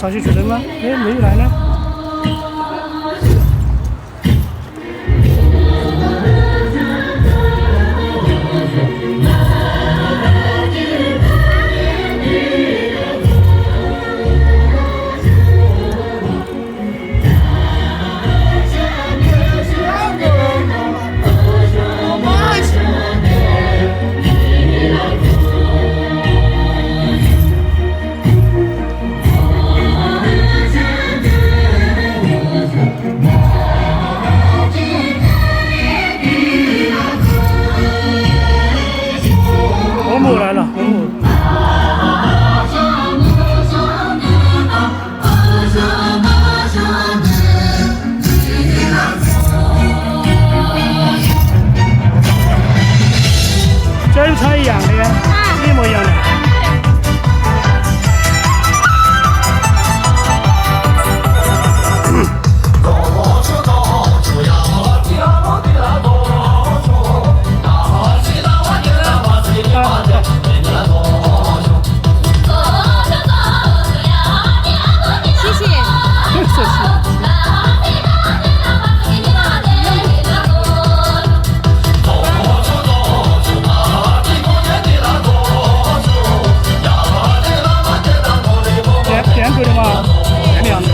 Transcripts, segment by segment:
找去确诊吗？哎，没有来呢。欧姆来了，欧姆。这有穿一样的呀，一模一样的。点狗的嘛，点两个。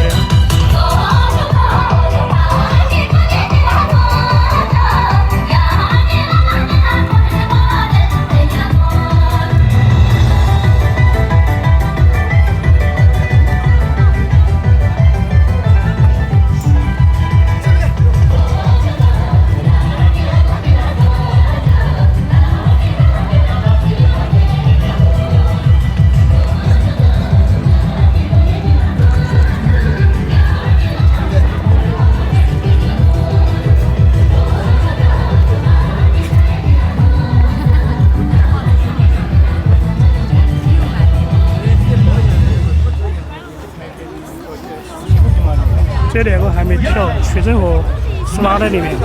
这两个还没调，确诊和是拉在里面。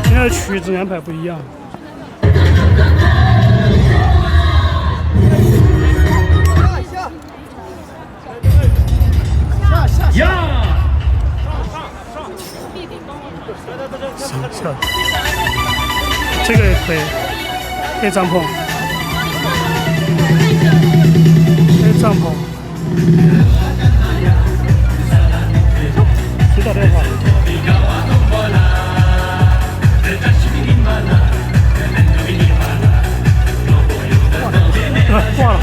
现在区域安排不一样。下。这个也可以，这帐篷，这帐篷，谁打电话？挂了。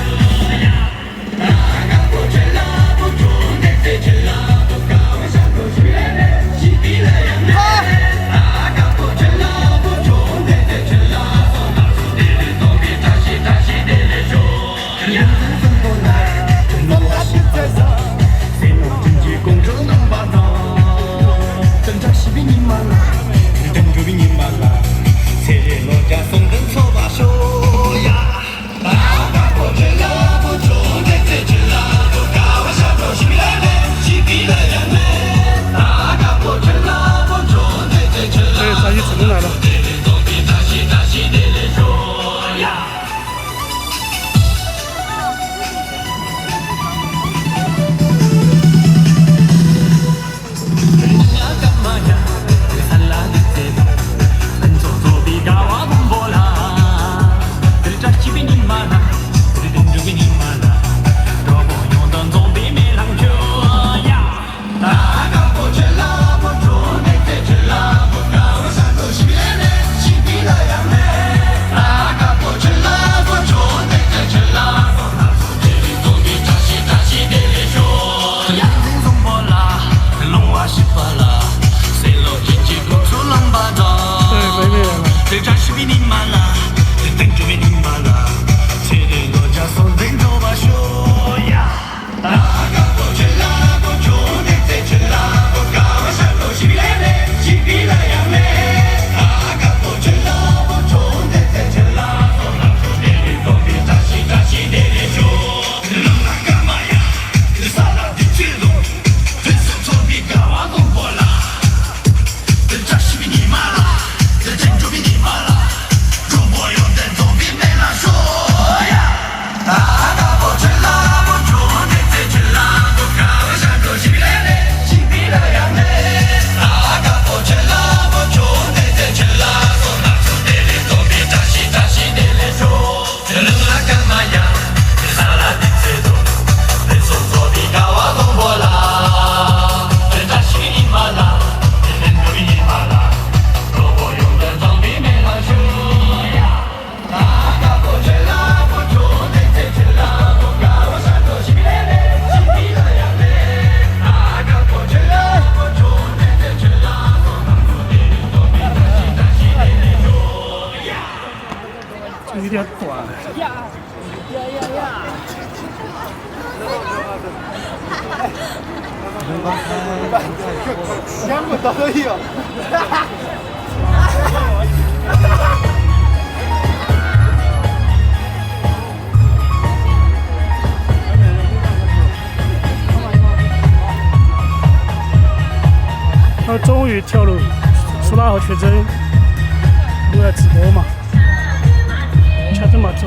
有点短。全部都有。终于跳入苏拉和全真都在直播嘛，全真马走。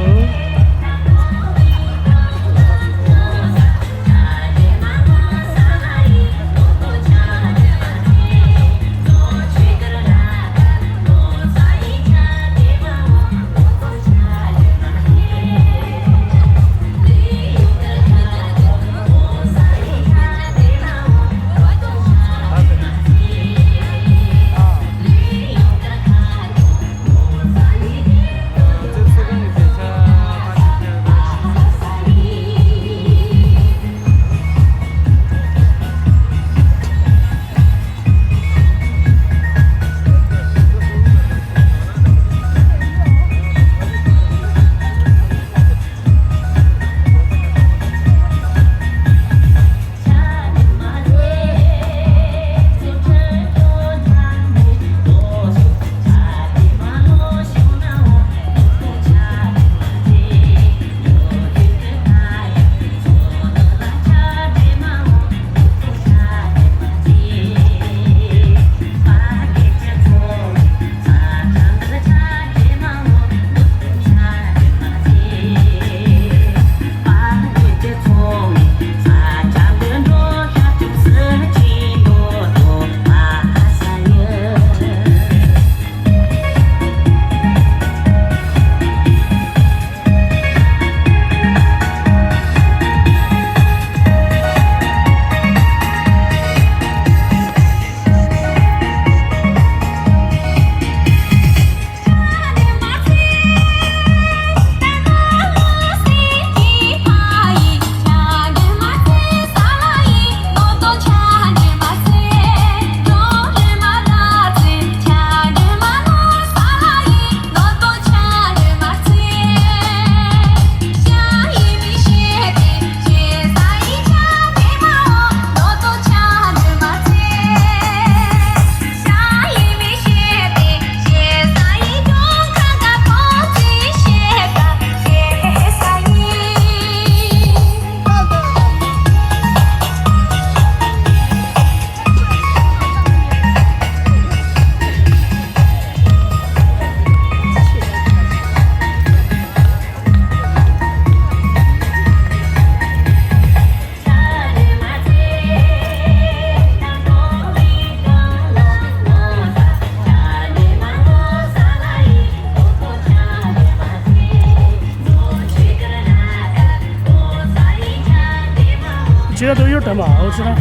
现在都有戴帽子了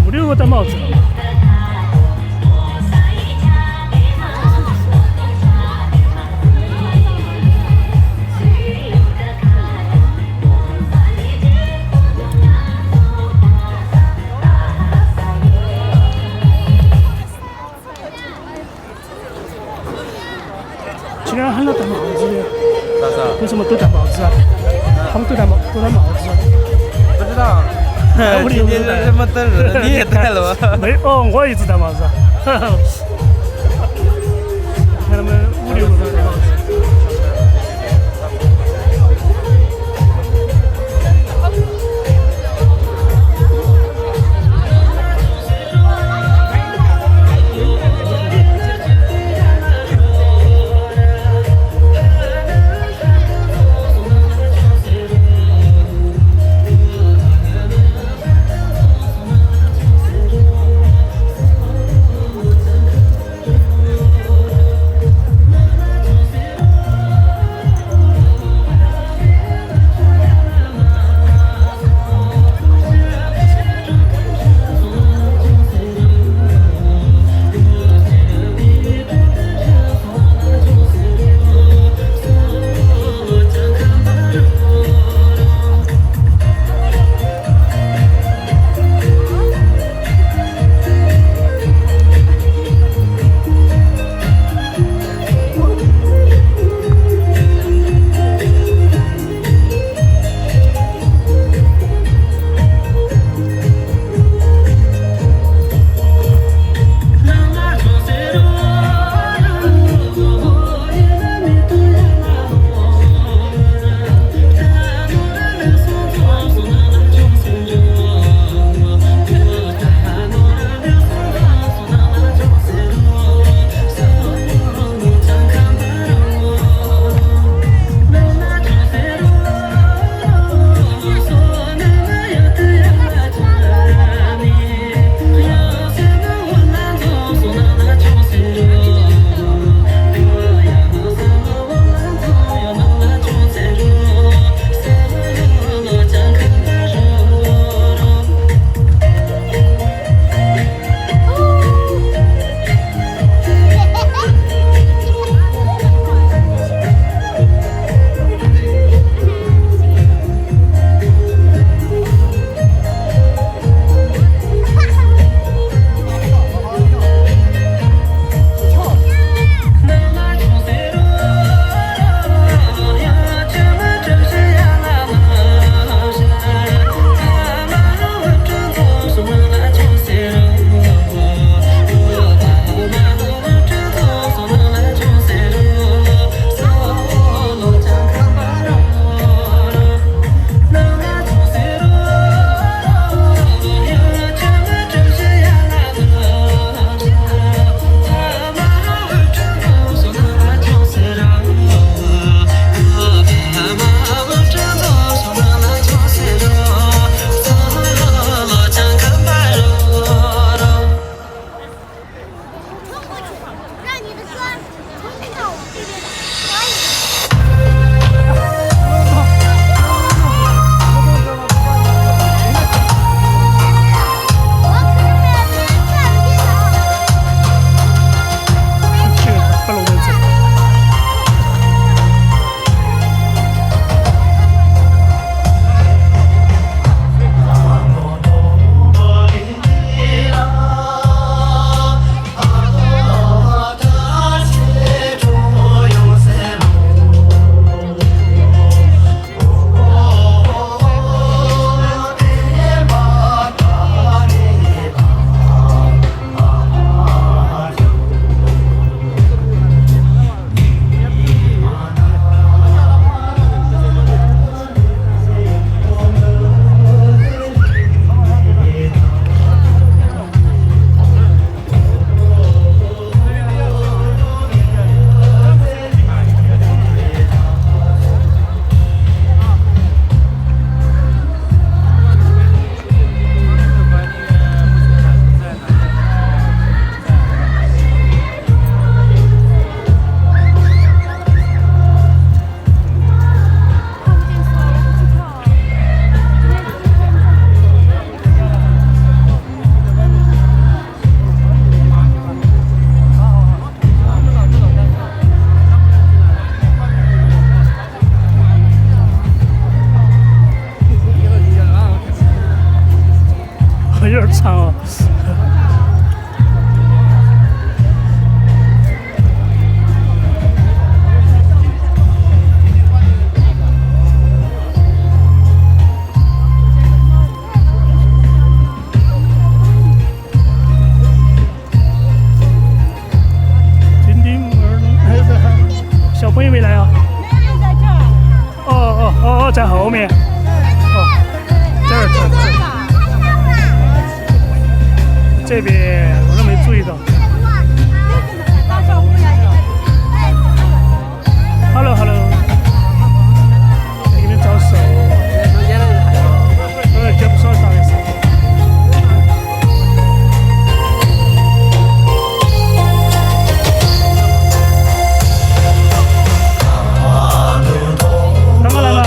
，5、6个戴帽子了。今天喊他戴帽子的，为什么都戴帽子啊？他们都戴帽子。不知道，今天这么热，你也戴了吗？没哦，我一直戴帽子。看他们5、6个都戴帽子。在后面。哦，这儿这边我都没注意到。Hello， 给你们招手。接不上大概是。刚刚来吗？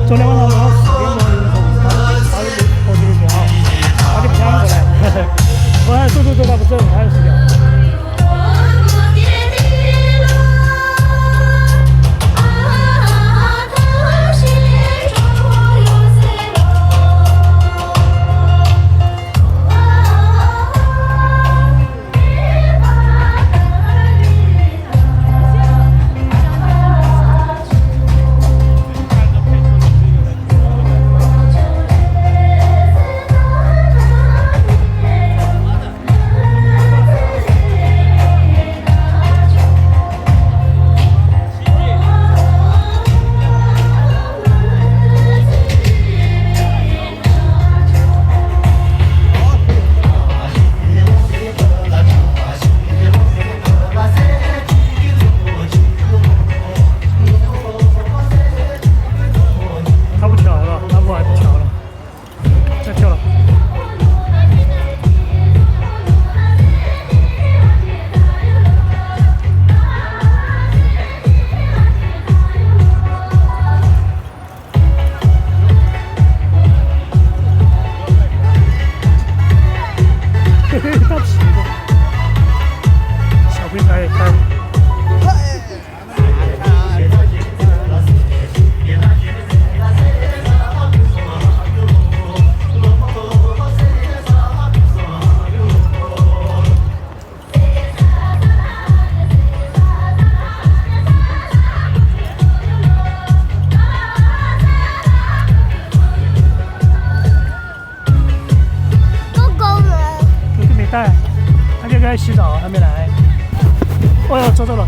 昨天晚上我4点钟把我就掉，把你骗过来，我还走他不走，他还睡觉。小平台也开。带，他就该洗澡，还没来。哦哟，遮住了。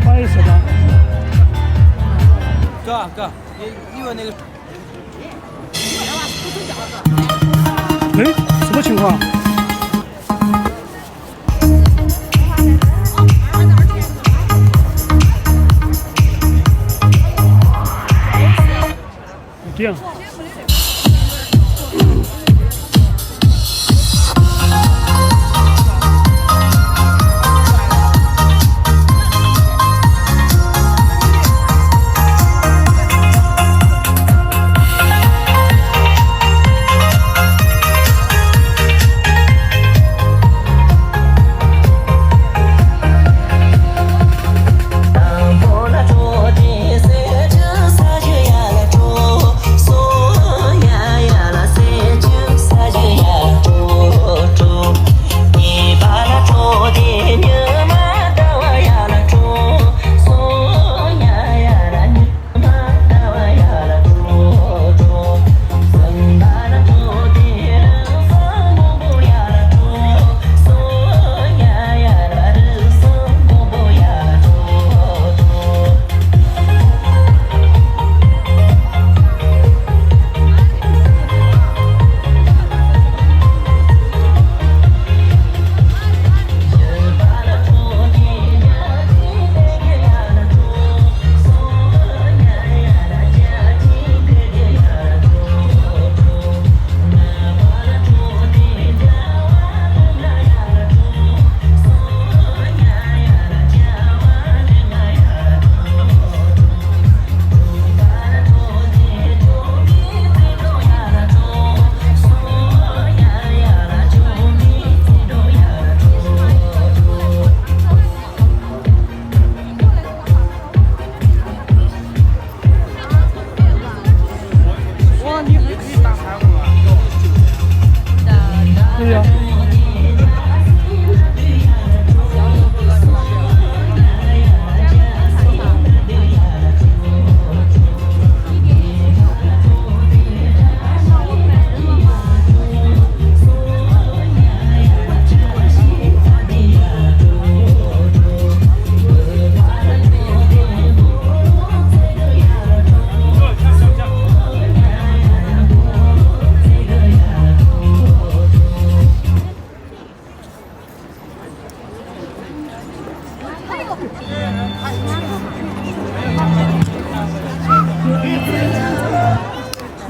不好意思吧？哥，你问那个。哎，什么情况？这样。So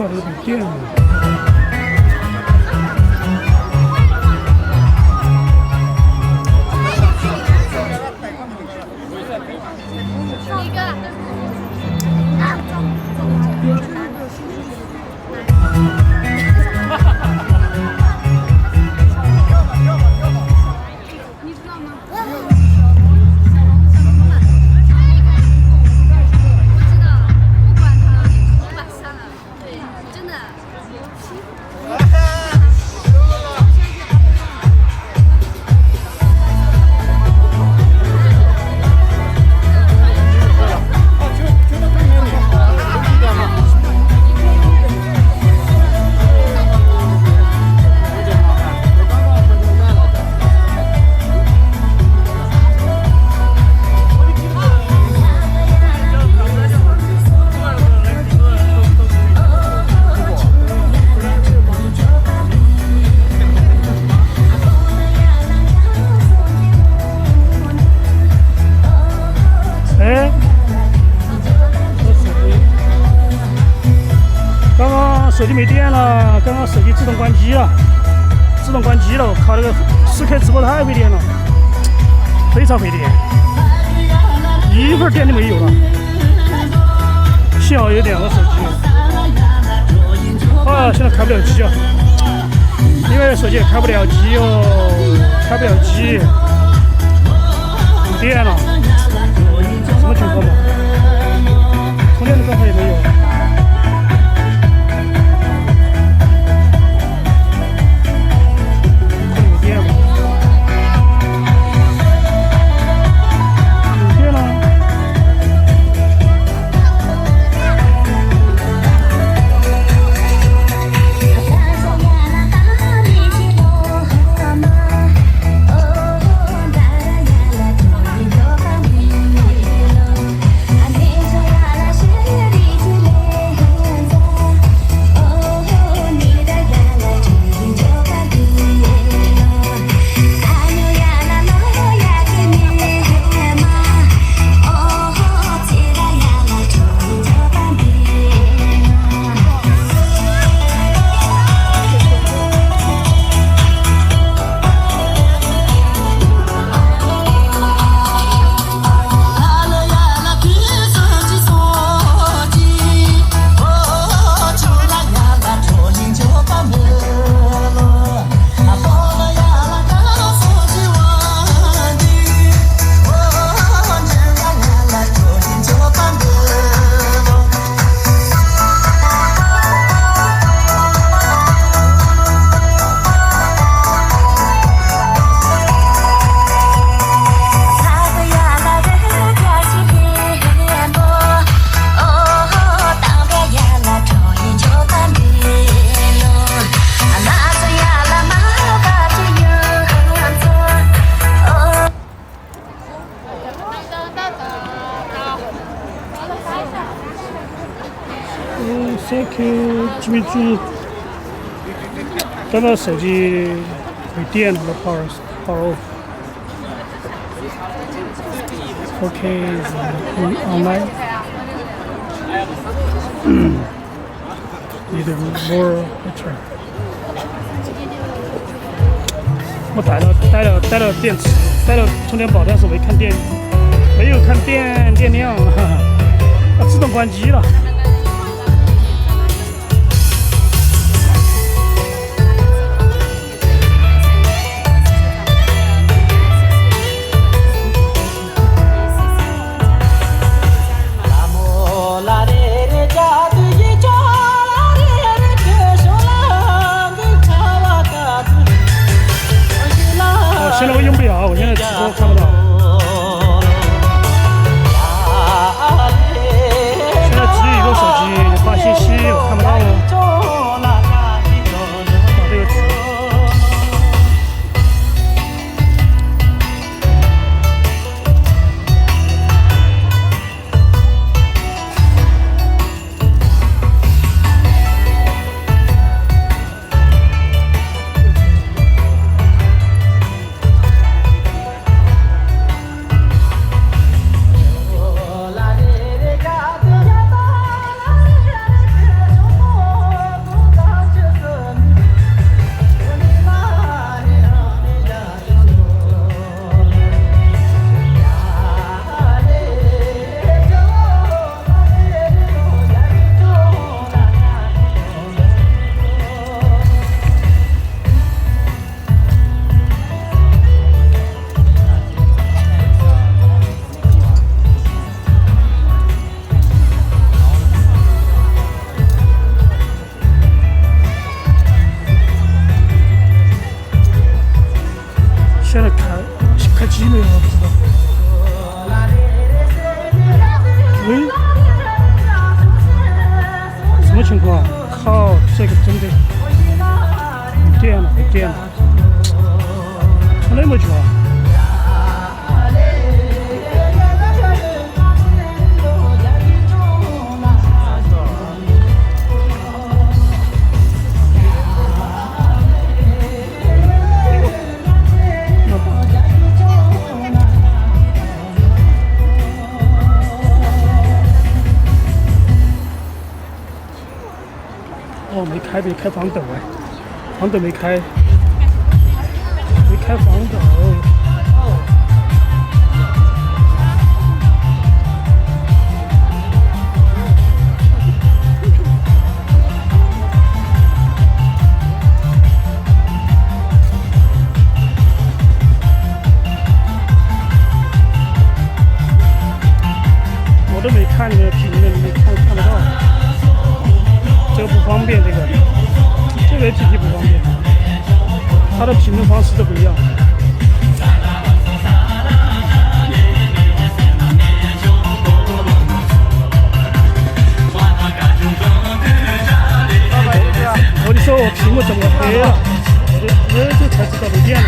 靠的是笔电。手机没电了，刚刚手机自动关机了，我靠，那个4K 直播太费电了，非常费电，一会儿电就没有了。幸好有2个手机，啊，现在开不了机啊，另外一个手机也开不了机哦，没电了，什么情况嘛？充电的状态也没有。Thank you， 注意。刚刚手机没电了，power off。OK， online。Need more battery。我带了电池，带了充电宝，但是没有看电量，哈哈，自动关机了。现在我用不了，我现在直播看不到。现在只有一个手机发信息，我看不到哦。把这个吃。这个真的没电了，从那么久啊。哦，没开防抖哎，防抖没开防抖。我都没看那个评论，没看不到。这个不方便，这个 APP 不方便，它的评论方式都不一样。我就说我屏幕怎么黑了，我这才知道没电了。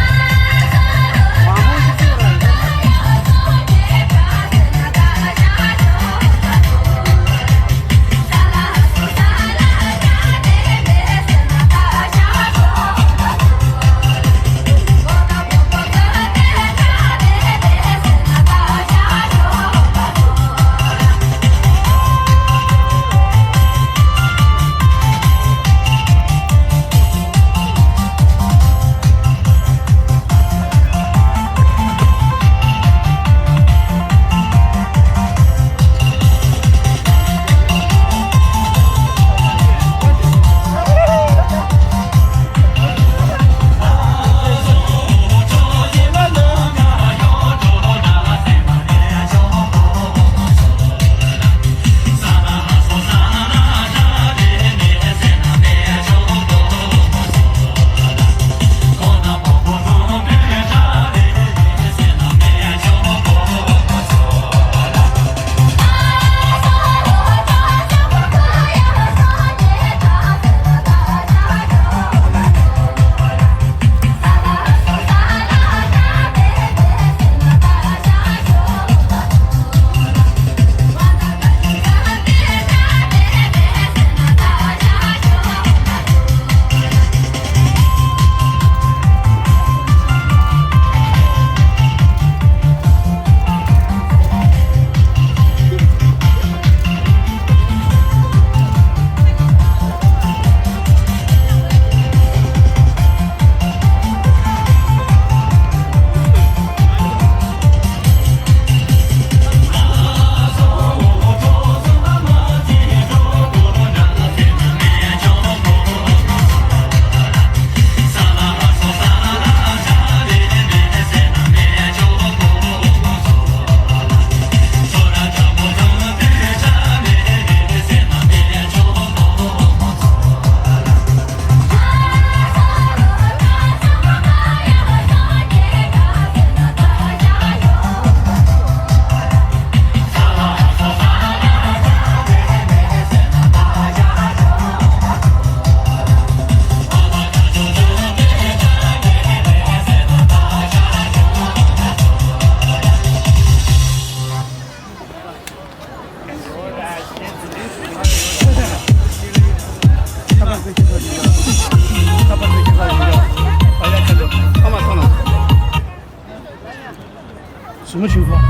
什么情况？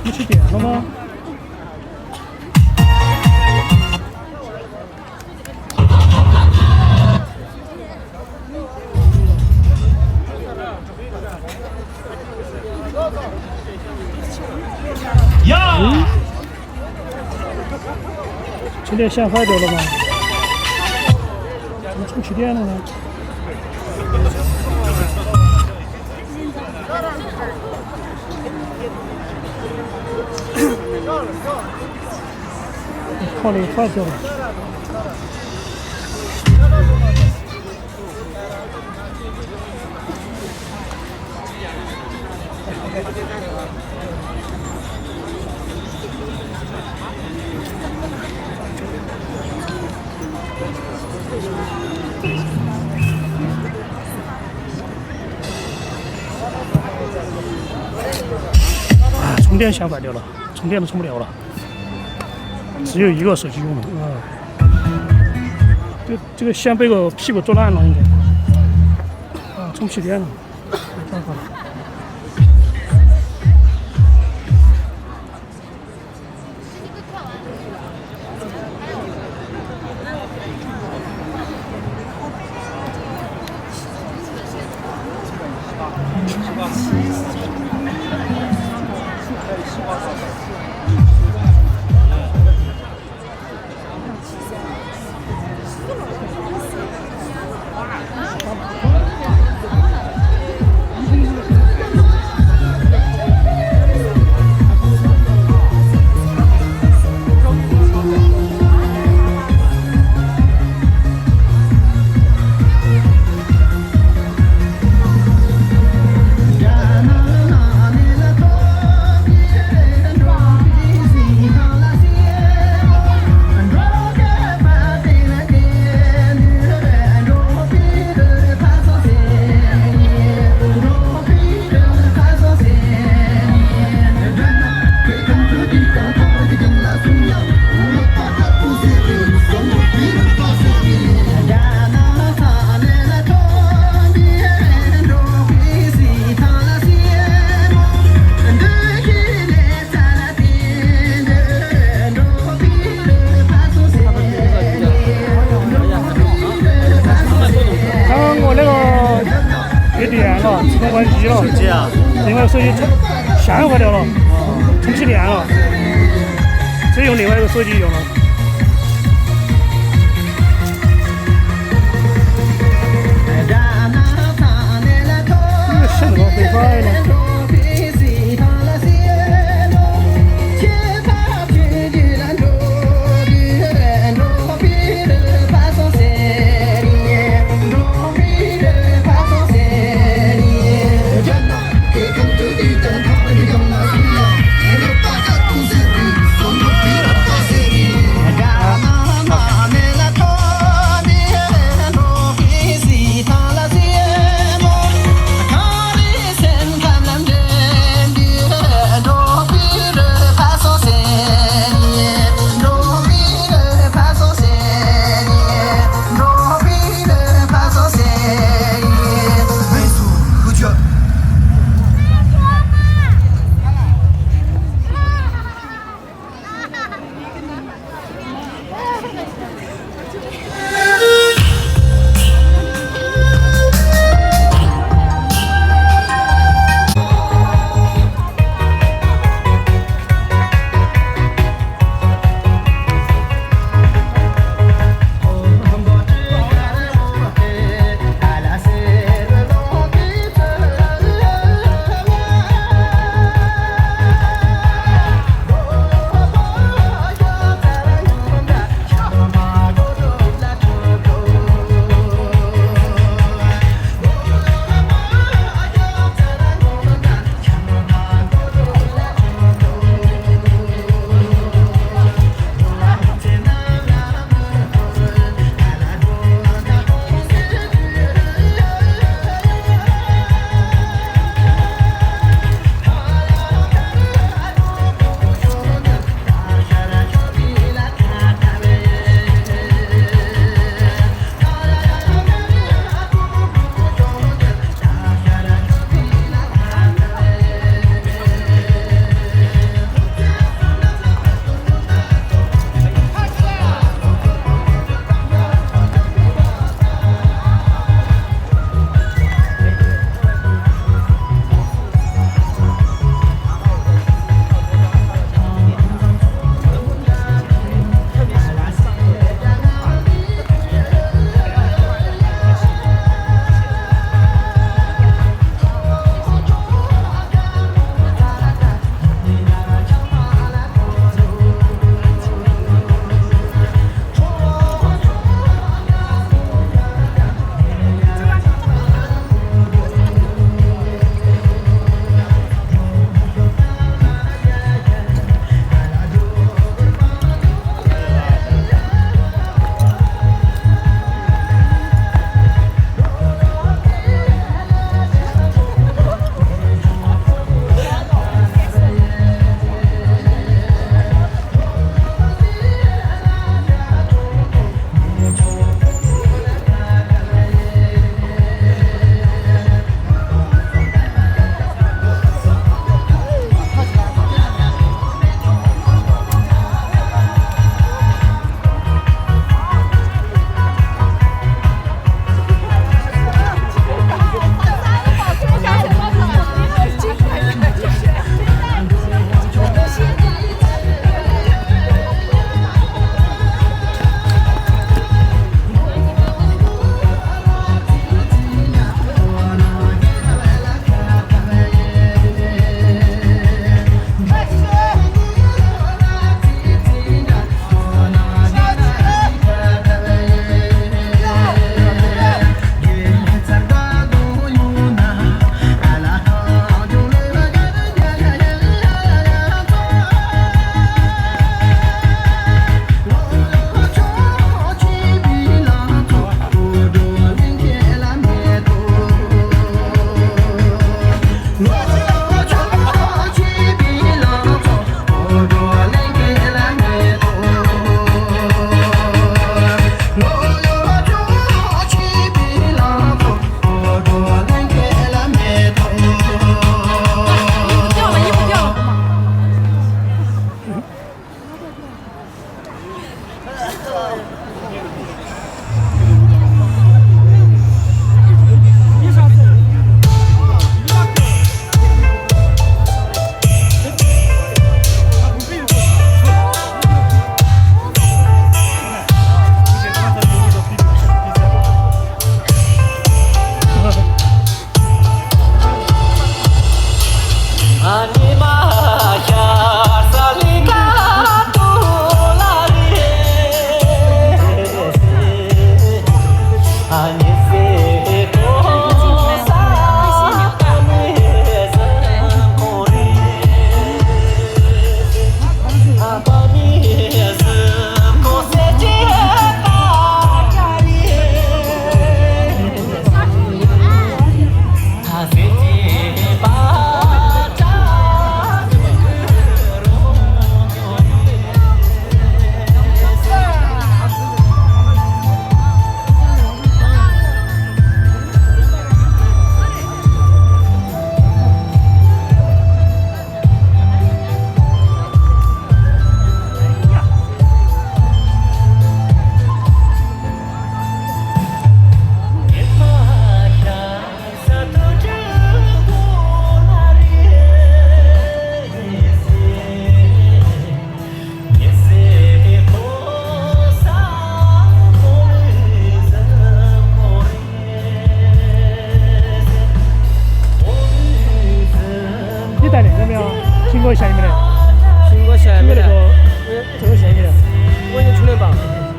不去点了吗？充电线坏掉了吗？怎么充起电了呢？靠那个坏掉了。充电线坏掉了，充电都充不了了，只有一个手机用了啊。这个线被个屁股坐烂了，应该啊，充不起电了，没办法了。自动关机了，手机啊，因为手机线坏掉了，充不起电了，只用另外一个手机用了。这个线怎么会坏呢？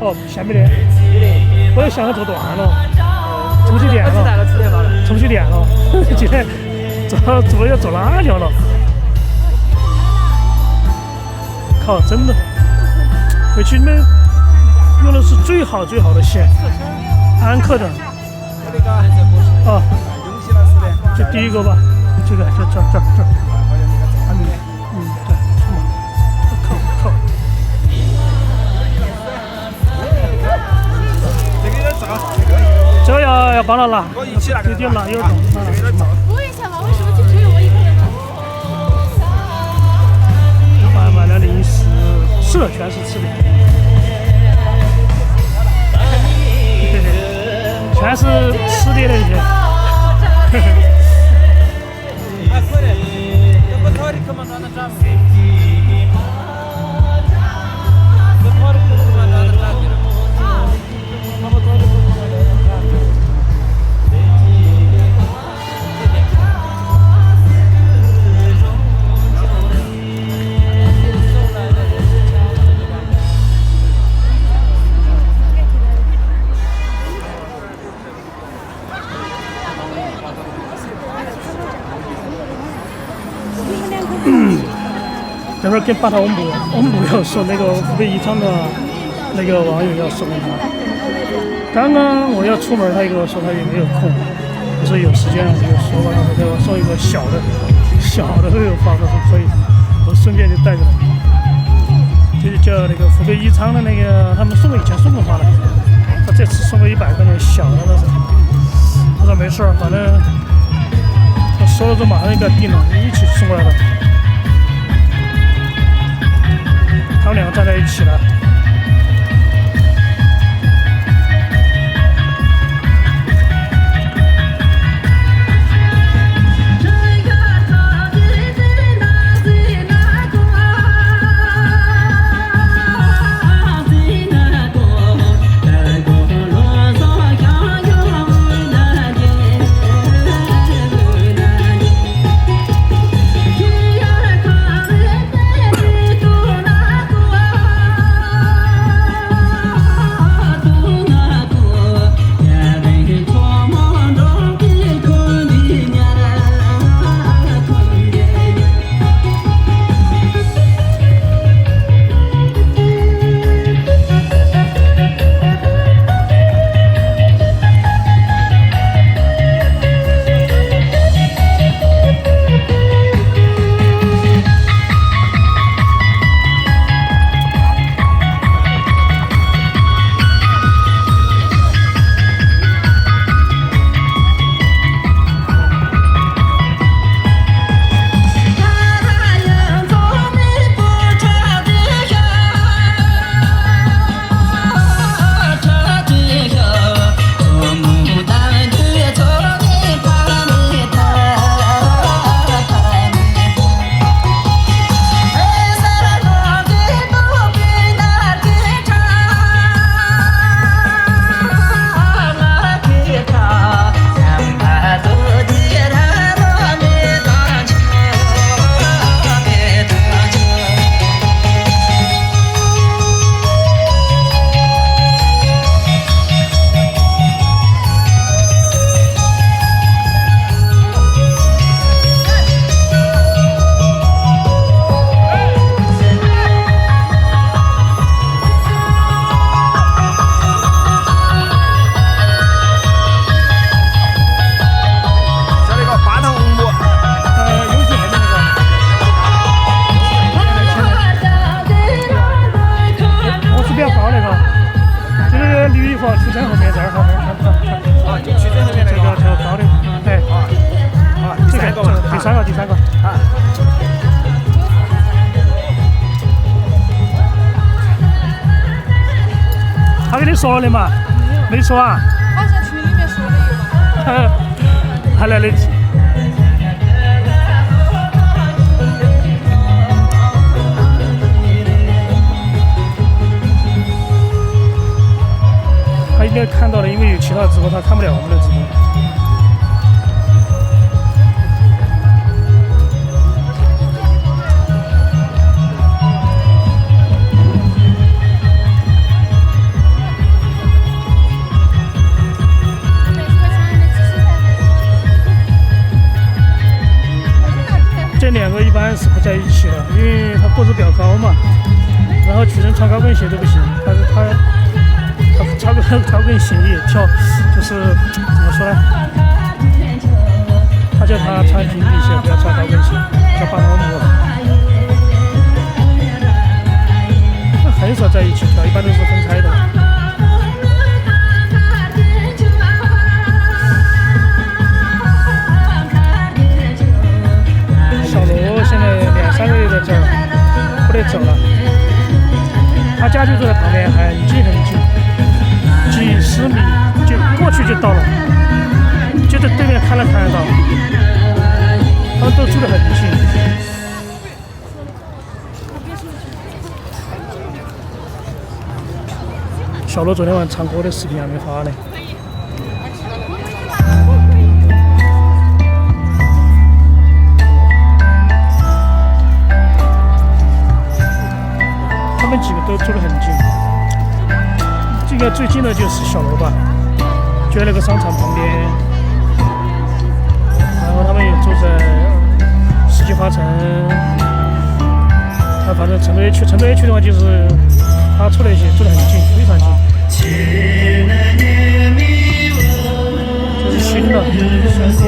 哦，现没得，我又想着做断了，出去电了，出去电了，今天做要做哪条了？靠，真的，回去你们用的是最好的线，安克的。啊，就第一个吧，这个就这。对，靠。这个要帮他拿，有点辣，有点重。我以前嘛，为什么就只有我一个人拿？买了零食，吃的全是吃的，全是吃的那些。这会儿给把他我们部要说那个湖北宜昌的那个网友要送给他。刚刚我要出门，他也跟我说他也没有空，我说有时间我就说吧，我给我送一个小的都有发的可以，我顺便就带着来。就是叫那个湖北宜昌的那个，他们以前送过他的，他这次送个100块钱小的那种。我说没事儿，反正他说了之后马上就给他定了，一起送过来的。他们两个站在一起了。他跟你说了的嘛？没说啊？好像群里面说的有吧？还来得及。他应该看到了，因为有其他直播，他看不了我们的直播。在一起了，因为他个子比较高嘛，然后女生穿高跟鞋都不行，但是他穿个高跟鞋也跳，就是怎么说呢？他叫他穿平底鞋，不要穿高跟鞋，叫爸爸摸。那很少在一起跳，一般都是分开的。小罗现在2、3个月在这儿，不得走了。他家就在旁边，很近很近，几10米就过去就到了，就在对面看得到，他们都住得很近。小罗昨天晚上唱歌的视频还没发呢。他们几个都住得很近，这个最近的就是小罗吧，就在那个商场旁边。然后他们也住在世纪花城，反正成都 A 区的话就是他住的一些住得很近，非常近。这是新的新歌。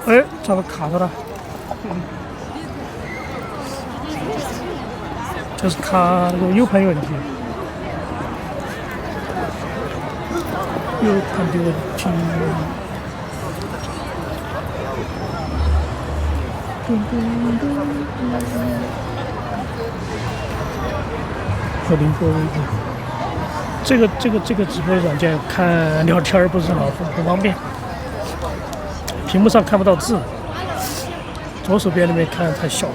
哎，咋个卡着了？就是卡那个 U 盘有问题，U 盘的问题。和灵活微博，这个直播软件看聊天不是很方便。屏幕上看不到字，左手边那边看太小了。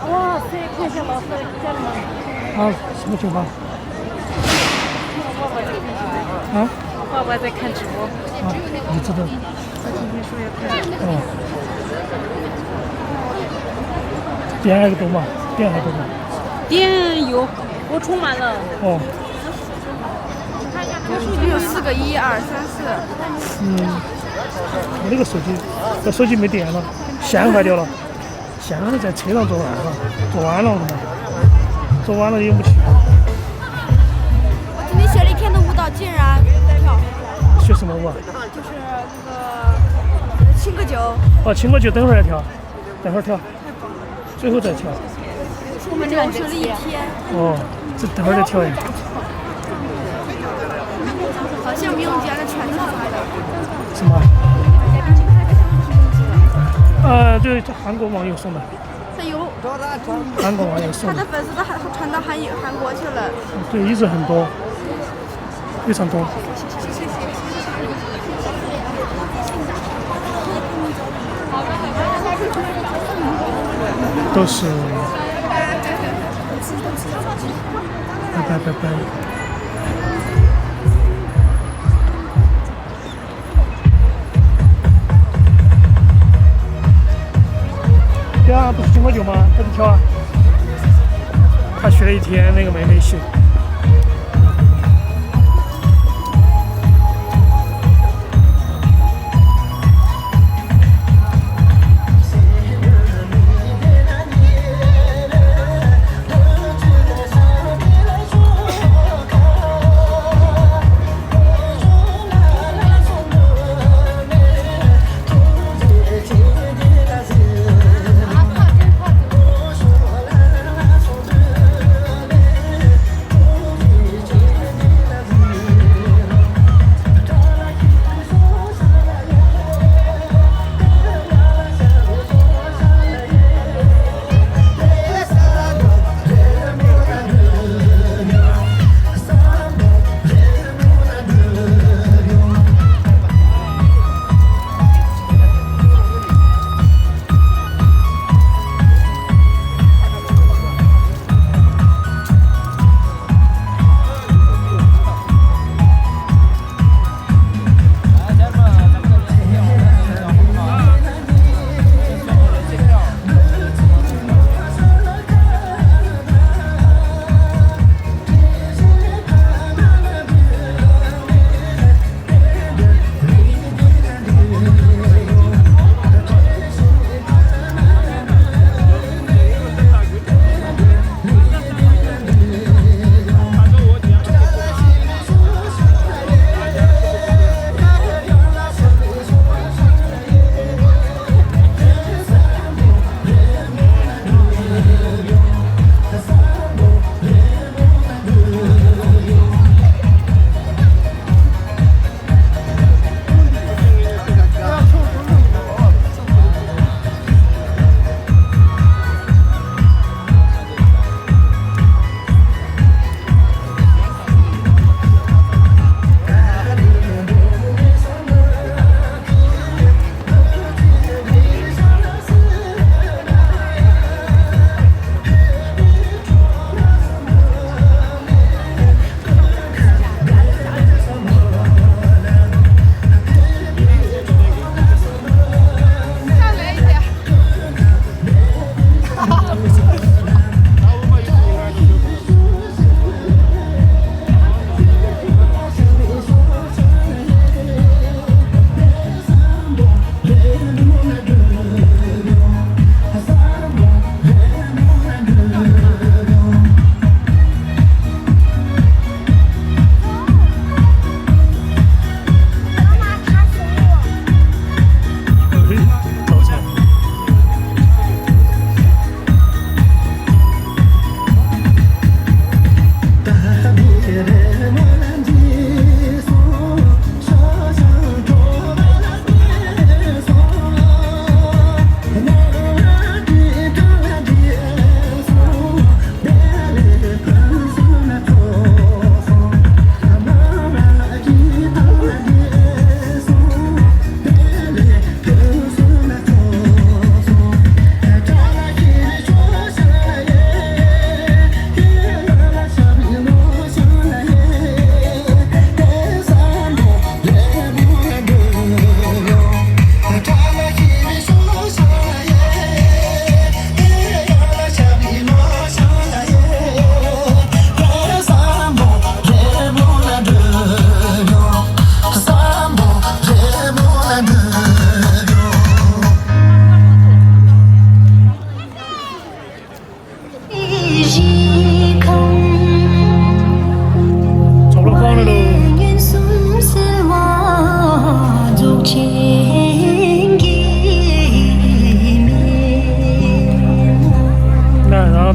哇塞，看一下老师在吗？啊，什么情况？啊？爸爸在看直播。啊，你知道？他今天说要看。哦。电还多吗？电还多吗？电有，我充满了。哦。有4个，1、2、3、4。我那个手机没电了，线坏掉了，线好像在车上做完了嘛，做完了用不起。我今天学了1天的舞蹈，竟然跳。学什么舞啊？就是那个亲个酒。哦，亲个酒，等会儿再跳，等会儿跳，最后再跳。我们这学了1天。哦，这等会儿再跳呀。好像不用钱的全套的。什么？对，这韩国网友送的。他有，韩国网友送的他的，粉丝都传到韩国去了。对，一直很多，非常多。都是，拜拜。对啊，不是中国球吗？他去跳啊。他学了一天那个妹妹秀。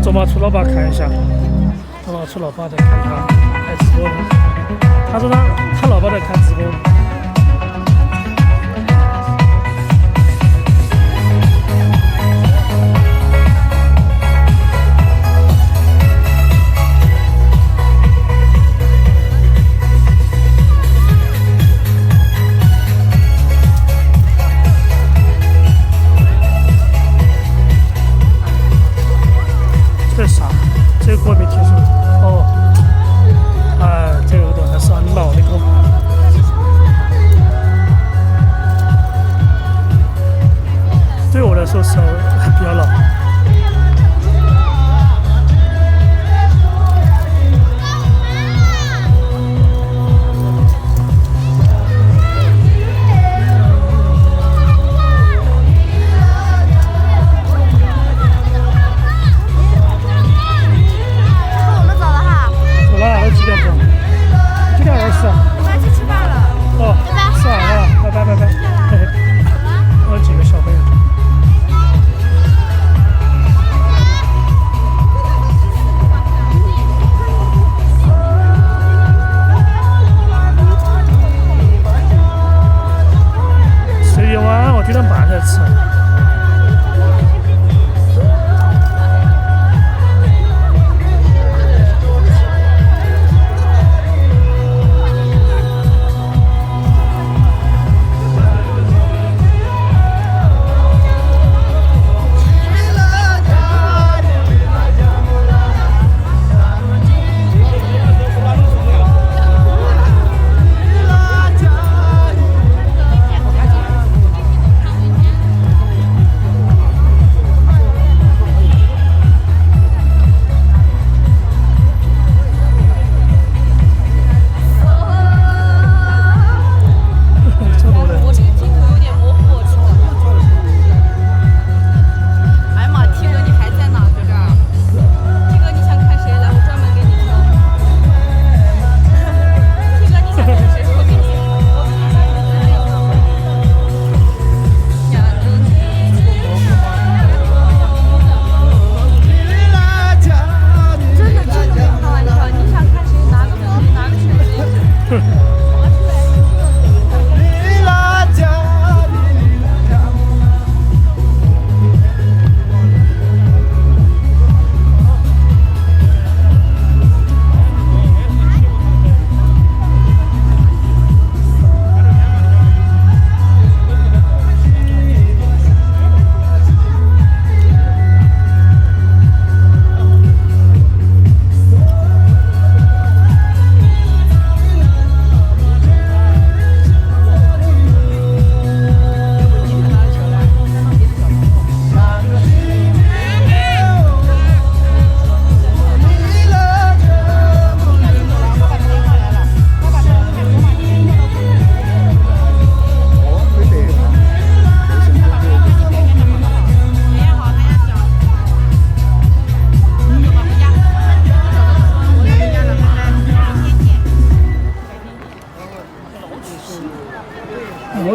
走马出老爸看一下，走马出老爸在看他开直播，他说他老爸在看直播。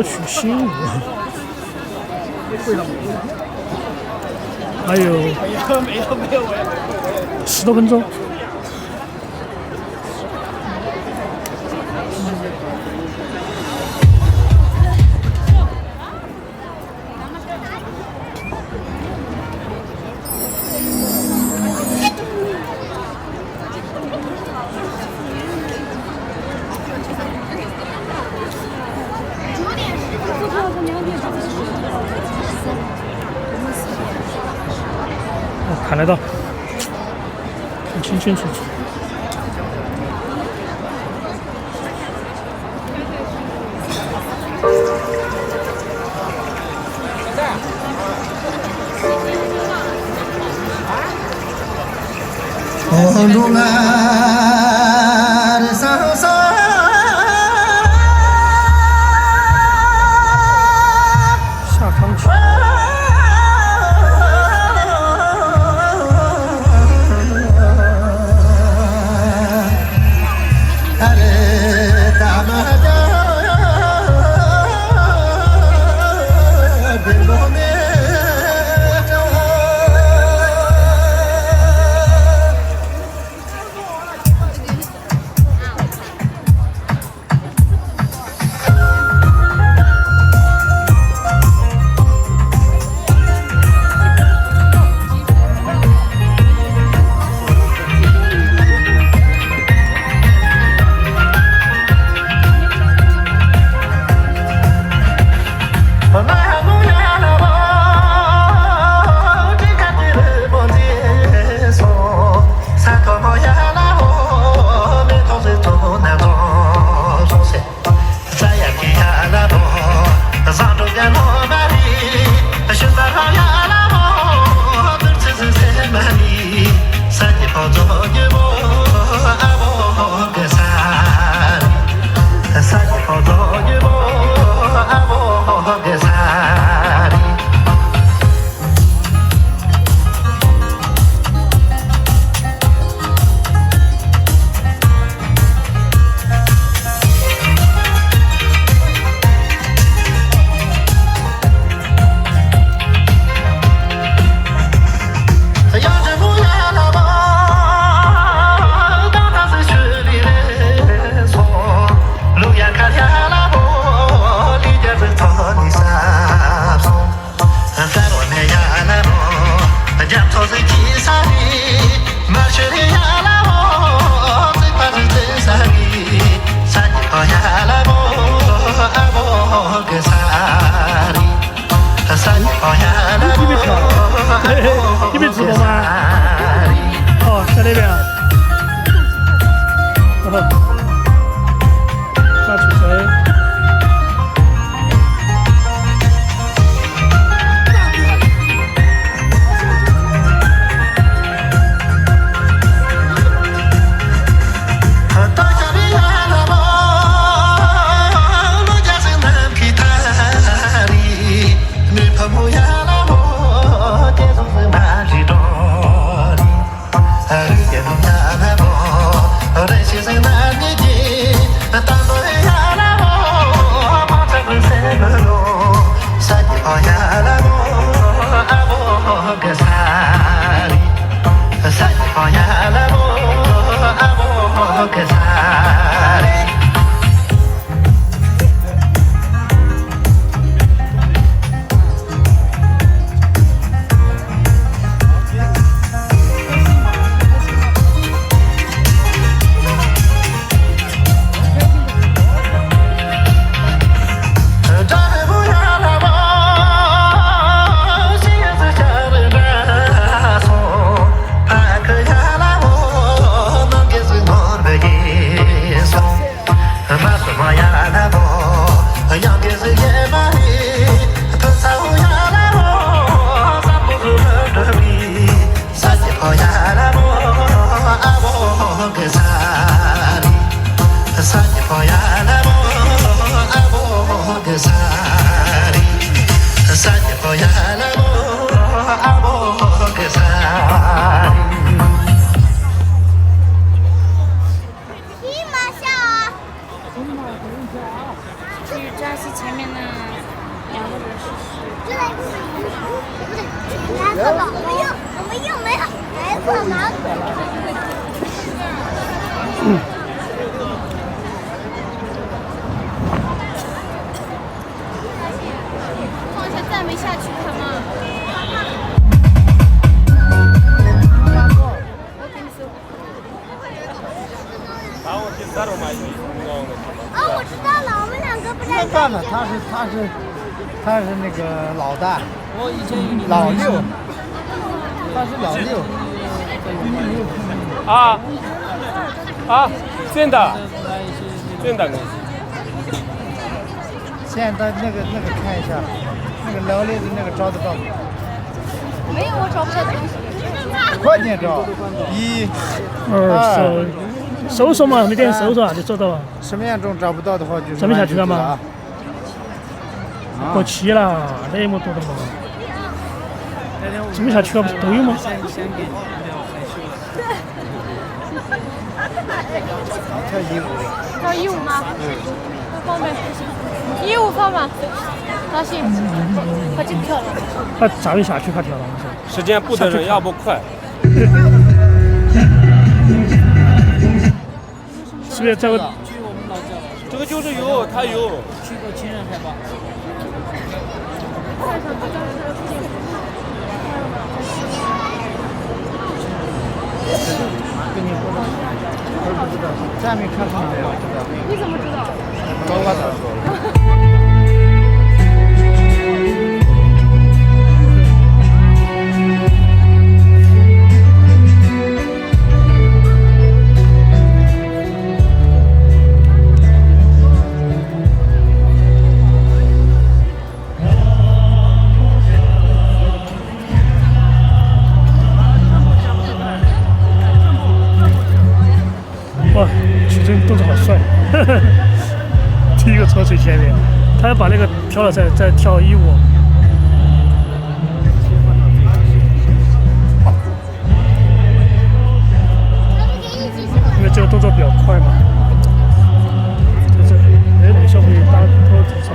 去醒悟。还有10多分钟。看得到，看清清楚楚。下康区。你没直播吗？哦，在那边啊。那出谁？去扎西前面呢2个人是10。蓝色的，我们又没有蓝色蓝。放下再没下去看吗？哦，我知道了，我们2个不在。干了，他是那个老大，老六，他是老六。真的。现在那个看一下，那个老六的那个找得到吗？没有，我找不到东西。快点找，1、2，搜索嘛，你点搜索就找到了。什么样种找不到的话就是。上面下去了吗？过期了，那么多的嘛。上面下去了不是都有吗？跳1舞的。跳1舞吗？方便。1舞方吗？那行，他就跳了。他再下去他跳了。时间不等人，要不快。是不是这个？这个就是有，他有。去过情人海吧。下面看看没有？你怎么知道？我咋说？哇，曲真动作好帅！第一个车最前面，他要把那个跳了再跳1舞。因为这个动作比较快嘛。就是那个小朋友打拖地上。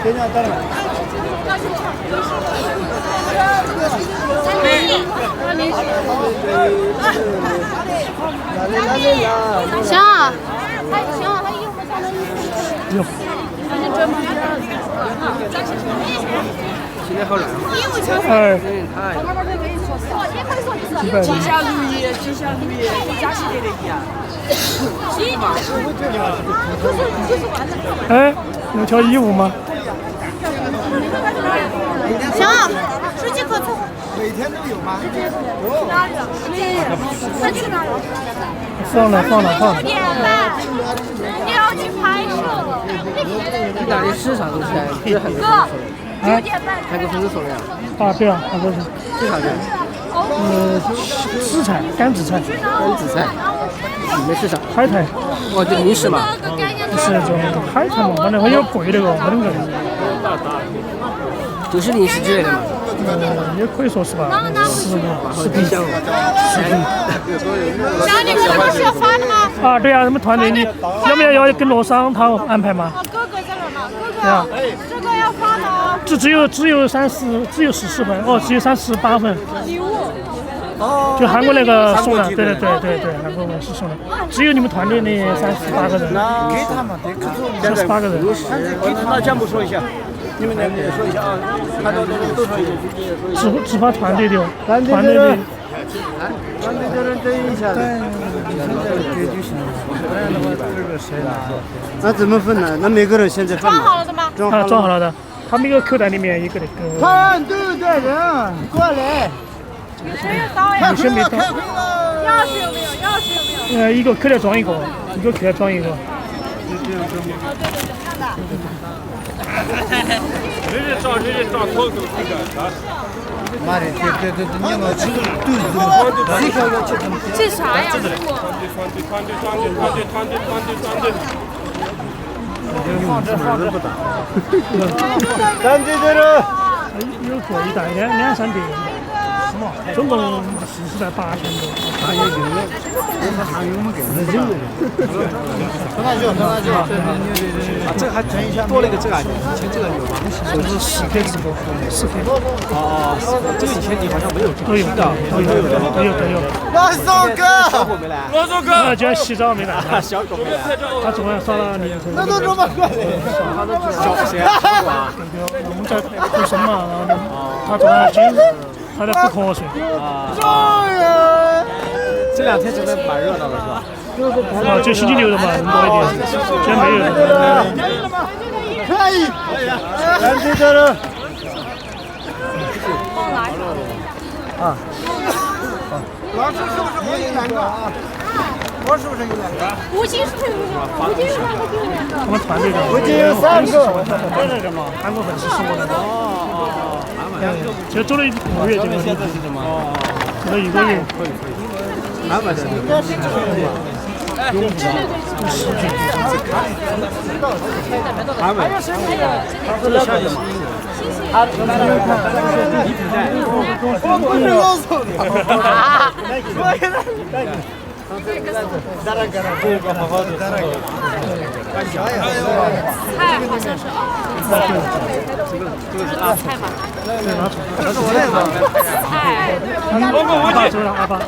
给你等了。行啊，还行啊，还有没啥能？有。你准吗？现在好难。哎。吉祥如意，吉祥如意，加起来的一样。哎，能跳衣舞吗？行啊，十几颗葱。每天都有吗？哪里？那去哪里？放了。9点半，你要去拍摄。意大利市场东西这很多。哥，9点半。韩国粉丝说的呀？啊，对啊，韩国是。这啥子？紫菜，干紫菜。干紫菜。没市场。海苔。哦，就零食嘛。不是这海苔嘛，反正很有贵那个，没那个。就是零食之类的嘛。也可以说是吧。食品项目。小李哥，这是要发的吗？啊，对啊，他们团队你要不要跟罗桑他安排吗？哥哥在这吗？哥哥，这个要发的哦。只有14分，哦，只有38分。礼物。就韩国那个送的，对，韩国是送的，只有你们团队那38个人。给他们得38个人。那全部说一下，你们两个说一下啊，他都说一下。只发团队的，团队的人等一下。那怎么分呢？那每个人现在装好了的吗？装好了的，他们一个口袋里面一个那个。团队的人过来。没有刀呀？你先没刀。钥匙有没有？钥匙有没有？一个口袋装一个，一个口袋装一个。妈的，这你要吃肚子。这啥呀？团队的人。有贵一袋2-3碟。总共40袋8000多。这个还多了一个这个，以前这个有吗？这是4K 直播，4K。哦，这个以前你好像没有都有。老宋哥，小伙没来。老宋哥，今天洗澡没来。小狗没来。他昨晚耍了2年。那都这么快的？小谁啊？我们在补身嘛，然后他昨晚他在补瞌睡。这2天真的蛮热闹的，是吧？啊，就星期6的嘛，人多一点，今天没有人。可以。团队的人。啊。老师是不是我有2个啊？我是不是有2个？吴京是不是有2个？吴京有2个，就有2个。我们团队的。吴京有3个。那个嘛，韩国粉丝送我的。其实走了1个月就没有。走了1个月。安排的。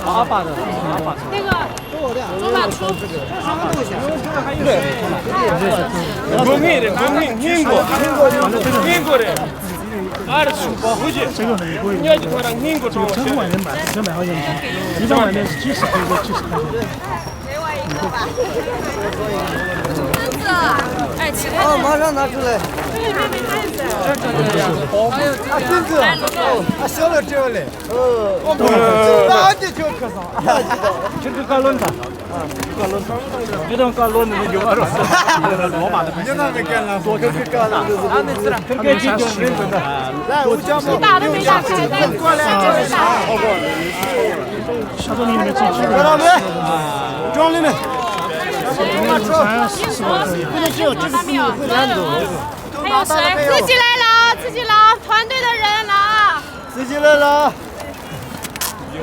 阿爸的。那个中大出。英国的。这个很贵，这个真外面卖200块钱一斤，一般外面是几十块钱，哎，其他的。马上拿出来。孙子，小了这嘞。哪里就可上？这个搞轮子，搞轮子，这种搞轮子的有多少？罗马的。你那没干了，我这是干了。俺那是了，跟跟进就是认真的。来，我讲嘛。大的没打开，过来这是啥？小周你们自己去。看到没？庄里面。还有谁？自己来了，自己来，团队的人来。自己来了。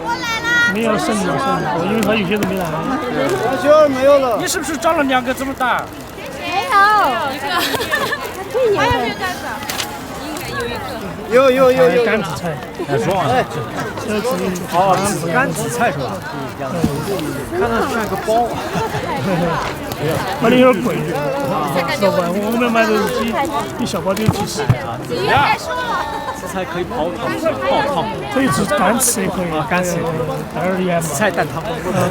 我来了。没有剩的，因为他有些都没来。小孩没有了。你是不是长了2个这么大？没有。有甘子菜，这是哦，甘子菜是吧？看着像个包。买的有点贵，知道吧？我们买的一小包就几十。紫菜可以泡汤，可以自干吃也可以，干吃带点盐嘛。紫菜蛋汤。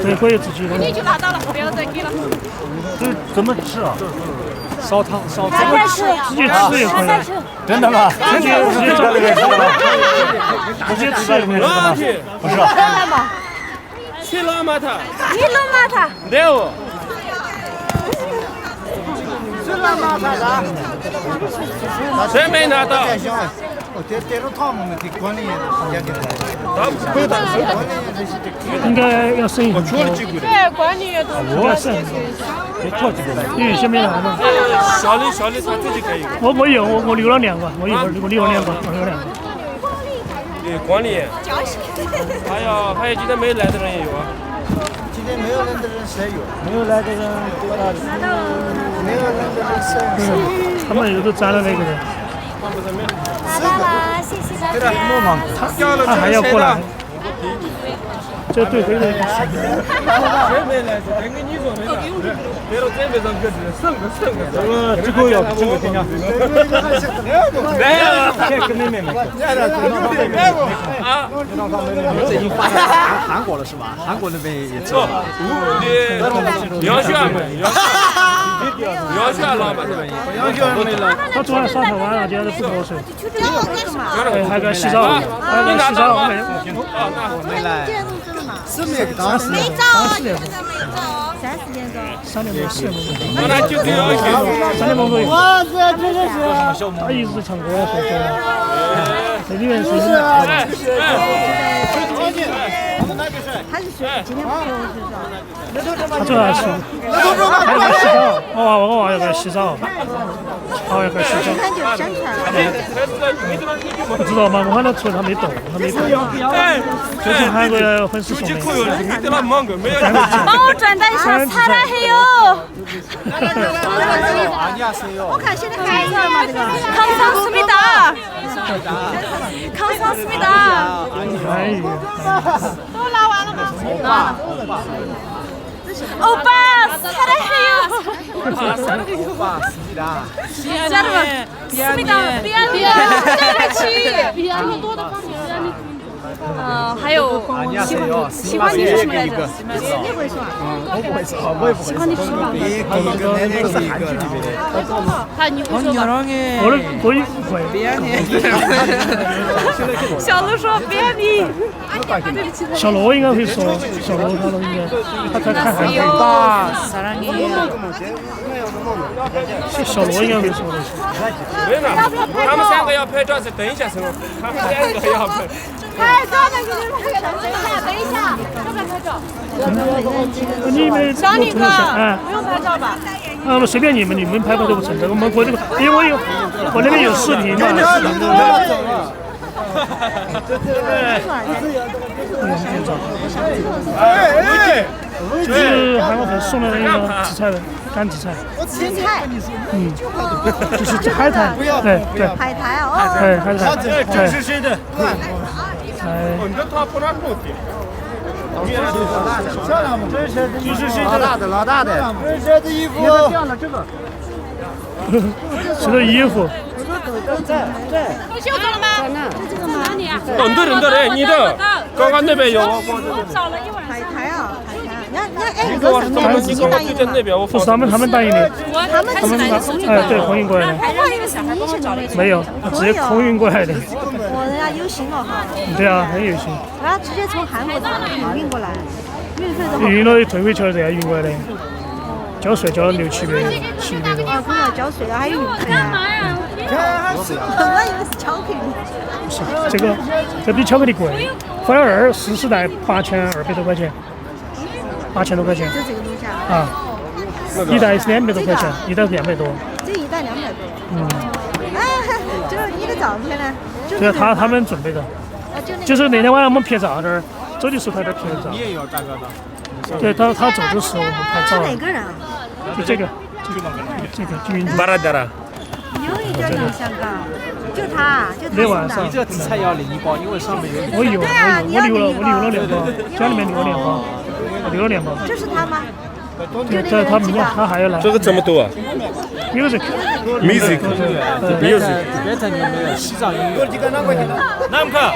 对，可以自己的。你就拿到了，不要再给了。这怎么吃啊？烧汤烧汤。直接吃也可以。真的吗？直接吃也可以。直接吃也可以。不是。去拉玛塔。你弄嘛它？对哦。谁没拿到？应该要省一点。对，管理员都我省，因为先没拿嘛。小李他自己可以。我有，我留了2个，我留了2个，我留了2个。对，管理员。还有今天没来的人也有啊。今天没有来的人谁有？没有来的人多大？没有来的人谁？他们有都占了那个人。拿到了，谢谢大家。他还要过来。对。谁没来？跟你说没来。别了准备上个剩个。这个要这个天气。没有。跟妹妹没。啊。这已经发到韩国了是吧？韩国那边也知道。杨轩老板这边。他昨晚耍太晚了，今天都不多手。还该洗澡，你拿到吗？没来。是没当时。没找，就是没找。30点钟。 3点多4点多。那就这样3点多左右。哇塞，真的是！他一直唱歌说说，这里面是什么？他是谁？今天不给我睡觉。他主要是还要洗澡，我娃要给他洗澡，要给他洗澡。他就想起来了。不知道吗？我喊他出来，他没动。就是韩国粉丝送的。帮我转达一下，擦拉黑哟。我看现在开始了嘛，这个。감사합니다。 감사합니다。 哎。都拿完了吗？拿了。欧巴，擦拉黑哟。欧巴，思密达。家人们，思密达，别对不起。这么多的方面让你。还有喜欢你是什么来着？你会说？我不会说，我也不会说。喜欢你吃吗？一个那个是韩剧里面的。你会说吗？我也不会。小鹿说别你。小罗应该会说，小罗他都应该，他在看韩剧。小罗应该会说的。他们3个要拍照是等一下，是吗？他们2个要拍。哎，专门给你们拍照，等一下，要不要拍照？你们小李哥，哎，不用拍照吧？随便你们拍不都不成的。我们国这个，因为我那边有视频嘛。就是韩国粉送的那个紫菜的干紫菜。紫菜。就是海苔。对。海苔哦。海苔。这是谁的？这是谁的？老大的。这是谁的衣服？谁的衣服？都修走了吗？在哪里啊？认得你的，刚刚那边有。我找了一会儿。海苔啊，海苔。你看，你跟我就在那边，我不是他们答应的。他们对，空运过来的。我以为是你去找的。没有，直接空运过来的。人家有心了哈。对啊，很有心。他直接从韩国运过来，运费都。运了退回去了再运过来的，交税交了6、700的。哦，不要交税啊，还有运费啊。我以为是巧克力。不是，这比巧克力贵，反而40袋8200多块钱，8000多块钱。就这个东西啊。一袋是200多块钱，一袋200多。这一袋200多。就是你的照片呢？这是他们准备的。就是那天晚上我们拍照这儿，走的时候他在拍照。你也有大哥的。对他走的时候我们拍照。哪个人啊？就这个。这个军巴拉达拉，有一点像香港，就他那晚上你这个紫菜要领一包，因为上面有。我留了2包，家里面留了2包，我留了2包。这是他吗？这他明天他还要来。这个怎么读啊 music ？music， 变成你们的西藏音乐。南看。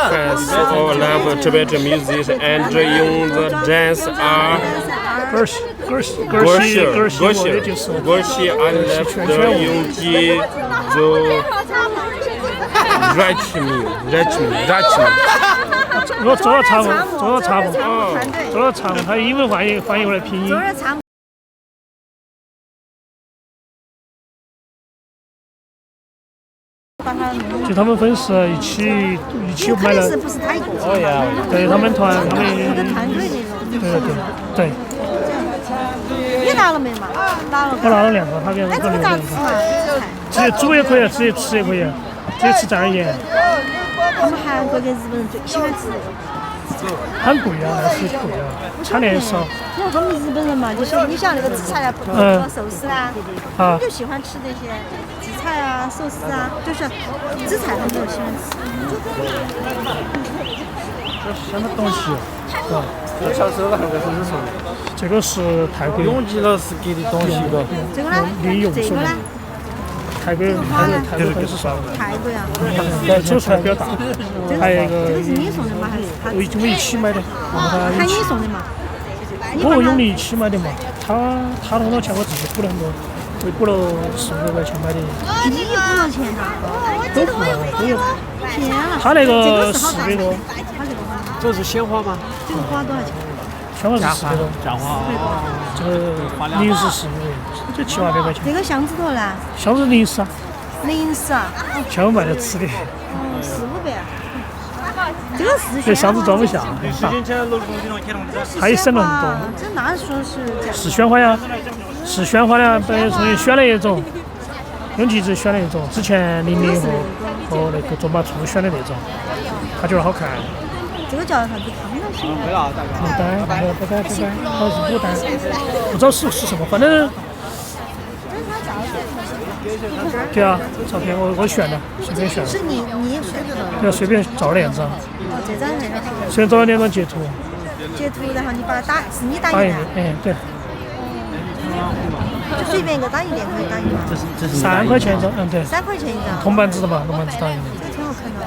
Fans all love Tibetan music and use the dance are 歌西我也就是歌西 I love the 用机做 Rachmi， 我做了长文，他英文翻译过来拼音。就他们粉丝一起买了，不是他一个，对他们团，他们一个团队那种。对。你拿了没嘛？拿了。我拿了2个，他给我哎，这个咋吃啊？直接煮也可以，直接吃也可以，直接吃蘸盐。他们韩国跟日本人最喜欢吃这个。很贵啊，还是贵啊，产量少。因为他们日本人嘛，就是你像那个紫菜啊、寿司啊，他们就喜欢吃这些紫菜啊、寿司啊，就是紫菜他们就喜欢吃。这是什么东西？是吧？小时候那个是什么？这个是泰国永吉老师给的东西个。这个呢？这个呢？泰国很少。泰国呀。这出来比较大。还有一个。这个是你送的吗？还是他？我们一起买的。喊你送的嘛？我和永利一起买的嘛。他多少钱我自己补了很多，我补了10多块钱买的。你补了钱呐？都付了，都有。天啊！他那个400多。这是鲜花吗？这个花多少钱？鲜花是400多。假花。这个零食15，这700-800块钱。这个箱子头呢？箱子零食啊。零食啊？全部卖的吃的。400-500。这个是这箱子装不下，还省了很多。这哪说是？是鲜花呀，是鲜花的，本来重新选了一种，用机子选了一种，之前00和那个卓玛兔选的那种，他觉得好看。这个叫啥子汤的型？牡丹，好像是牡丹，不知道是什么，反正。对啊，照片我选的，随便选的。是你选的？对啊，随便找了2张。哦，这张那个。随便找了2张截图。截图，然后你把它打，是你打印的？哎，对。就随便一个打印店可以打印吗？这是3块钱一张，对。3块钱一张。铜板纸的嘛，铜板纸打印的。这个挺好看的。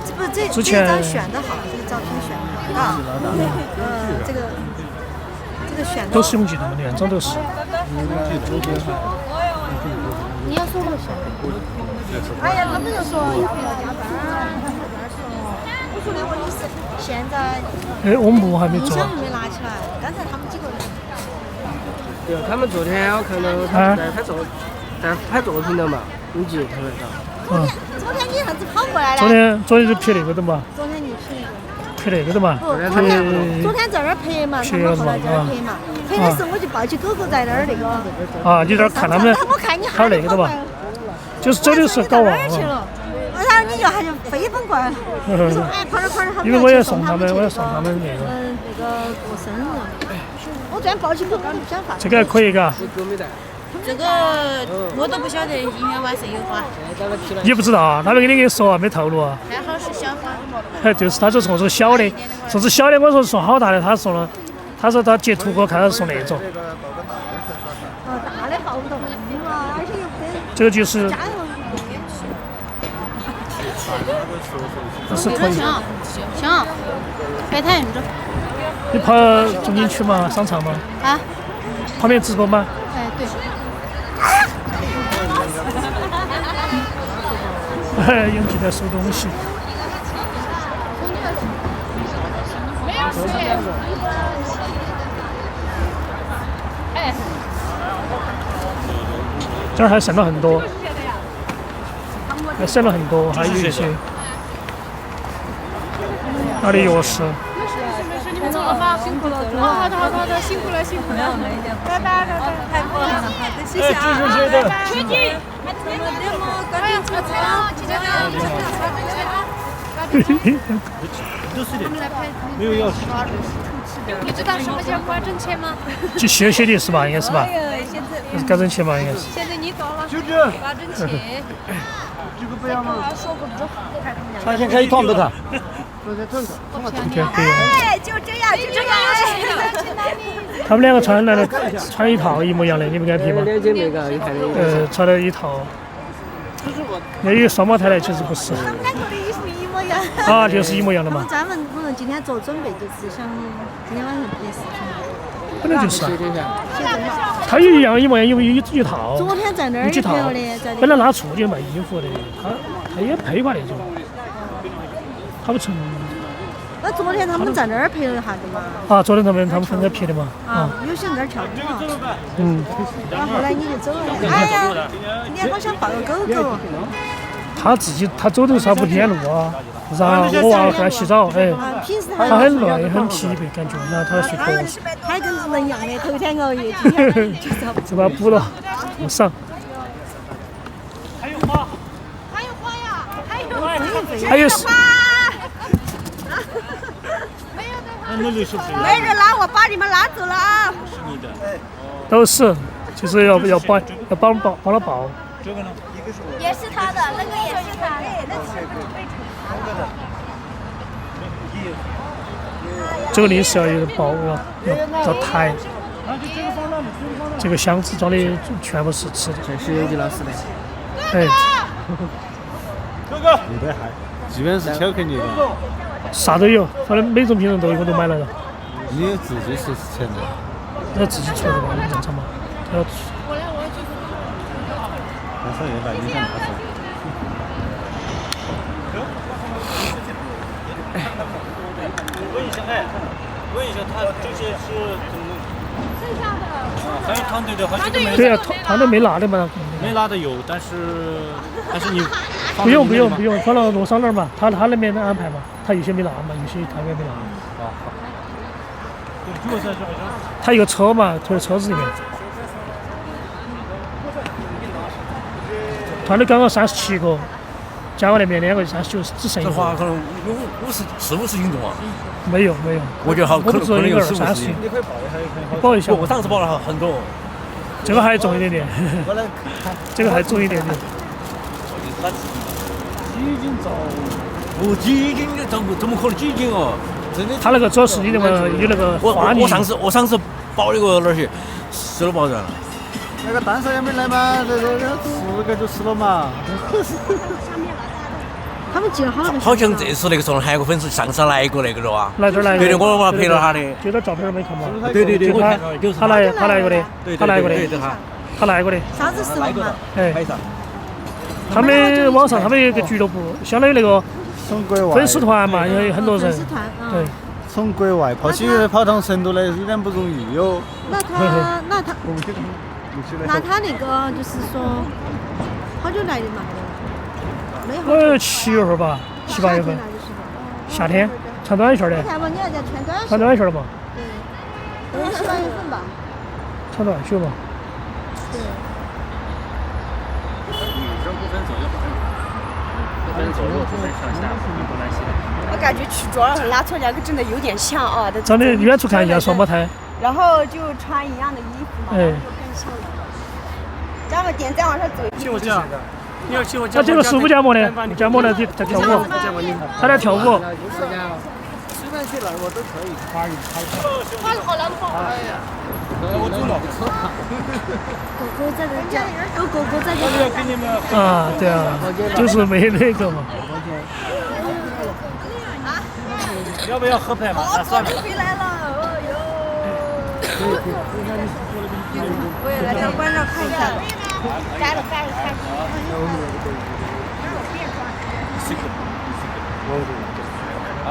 这不这张选的好，这个照片选的好啊。这个选的。都是用机的嘛，2张都是。你要说我选。哎呀，他们就说要不要加班儿？我说的问题是现在。哎，我木还没做。音响没拿起来，刚才他们几个人。对，他们昨天我看到他在拍作品的嘛，你记他们的。昨天你啥子跑过来了？昨天是拍那个的嘛。昨天你拍那个的嘛。不，他们昨天在那儿拍嘛，他们后来在那儿拍嘛。拍的时候我就抱起狗狗在那儿那个。啊，你在那儿看他们。我看你还有那个的嘛。就是走的时候搞忘了。然后你就还就飞奔过来了。我说哎，快点，因为我要送他们那个。那个过生日。我昨天抱起狗狗不想放。这个还可以嘎。这个我都不晓得音乐晚上有花。你不知道啊？他没跟你说啊，没透露啊。还好是小花。就是他就送这小的，送这小的，我说送好大的，他送了，他说他截图给我看，他送那种。大的抱不动啊，而且又不得。这个就是。这是可以。行，摆摊着。你跑中景区吗？商场吗？啊。旁边直播吗？哎，对。永吉在收东西。没有水。哎。这儿还剩了很多，还剩了很多，还有一些。哪里钥匙？你们走了吧，辛苦了。好的，辛苦了。拜拜，太过了，好的，谢谢啊。确定。还有什么关键车车，记得。没有钥匙。你知道什么叫刮针签吗？就写的是吧？应该是吧？刮针签吧，应该是。现在你懂了。就这，刮针签。这个不要吗？说不知。他先开一趟的他。哎，就这样，就这样。他们两个穿一套一模一样的，你们敢提吗？两姐妹个一看的。穿了一套。那有双胞胎的，其实不是。他们两个的衣服一模一样。啊，就是一模一样的嘛。专门我们今天做准备，就是想今天晚上拍视频。本来就是啊。他也一样一模一样，有一套。昨天在那儿也拍了的，在本来他出去卖衣服的，他也配过那种，他不成。那昨天他们在那儿拍了一下的嘛。啊，昨天他们分开拍的嘛。啊，有些在那儿跳舞嘛。嗯。然后后来你就走了。哎呀，你好想抱个狗狗。他走的时候不点路啊，然后我娃给他洗澡，哎，他很累很疲惫感觉，然后他睡瞌睡。他跟人一样的，头天熬夜，今天就找。就把他补了，不少。还有花呀，还有是。没人拉我，把你们拉走了啊！都是，就是要帮他抱。这个呢？也是他的，那个也是他的，那是被查的。这个零食要有人包了，要抬。这个箱子装的全部是吃的。这是有几老师的。哎。哥哥。有的还，基本是巧克力的。啥都有，反正每种品种都有，我都买来了。你自己是钱的？要自己出的嘛，正常嘛。要。但是也把你看拿走。问一下他这些是怎么？剩下的。还有团队的，好几个没。对啊，团队没拿的嘛。没拿的有，但是你。不用，放到路上那儿嘛，他那边的安排嘛，他有些没拿嘛，有些他也没拿。他有个车嘛，推在车子里面。团队刚刚37个，加我那边2个39，只剩一个。这话可能50斤重啊？没有。我觉得好，可能有40斤。你可以报一下，报一下。我上次报了很多。这个还重一点点。这个还重一点点。几斤重？哦，几斤怎么可能几斤哦？他那个主要是你那个有那个花泥。我上次包那个哪儿去，10都包完了。那个单少也没来嘛，这4个就吃了嘛。他们记了好多。好像这次那个时候韩国粉丝上次来过那个了哇。来这儿来。对的，我陪了他的。就那照片没看吗？对，他来过的。他来过的。啥子时候嘛？哎。他们网上他们有个俱乐部，相当于那个粉丝团嘛，有很多人。粉丝团，对。从国外跑到成都来有点不容易哟。那他那个就是说，好久来的嘛？没好久。7月份吧，7、8月份。夏天穿短袖的。看嘛，你还在穿短袖。穿短袖的嘛。对。7、8月份吧。穿短袖嘛。对。我感觉去装拉出两个真的有点像啊，长得远处看一样双胞胎。然后就穿一样的衣服嘛，哎。咱们点再往上走。请我讲，你要请我讲。他这个是吴建模的，建模的在跳舞，他在跳舞。随便去哪我都可以。花了好难跑。我走了。狗狗在这讲，有狗狗在这。啊，对啊，就是没那个嘛。要不要合拍嘛？算了。回来了，我也来让观众看一下。摘了。啊，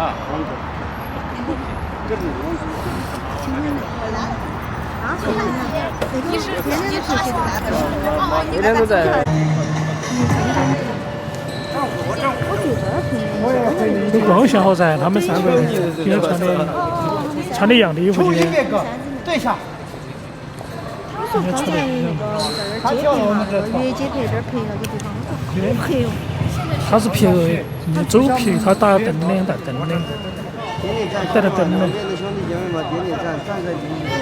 每天都在。都光线好噻，他们3个人今天穿的一样的衣服今天。对一下。他说刚才那个在这儿街拍嘛，越街拍这儿拍那个地方，好黑哦。它是皮走皮，它打灯的，带灯的，带着灯的。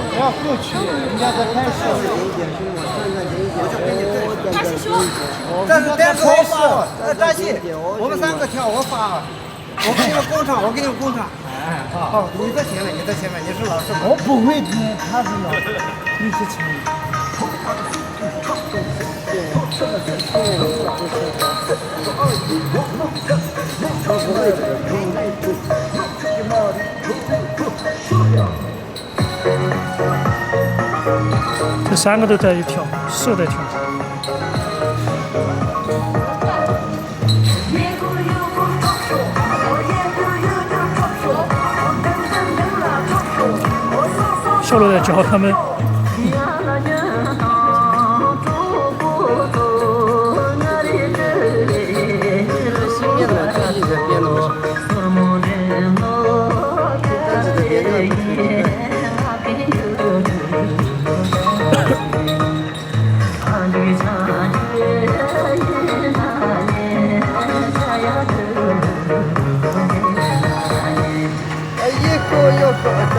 不要过去，人家在开始。这是带头发，扎戏，我们3个跳，我发，我给你们工厂，我给你们工厂。好，你在前面，你在前面，你是老师。我不会听，他是老师，你是前面。这3个都在一跳，是在跳。小罗在教他们。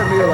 没有了。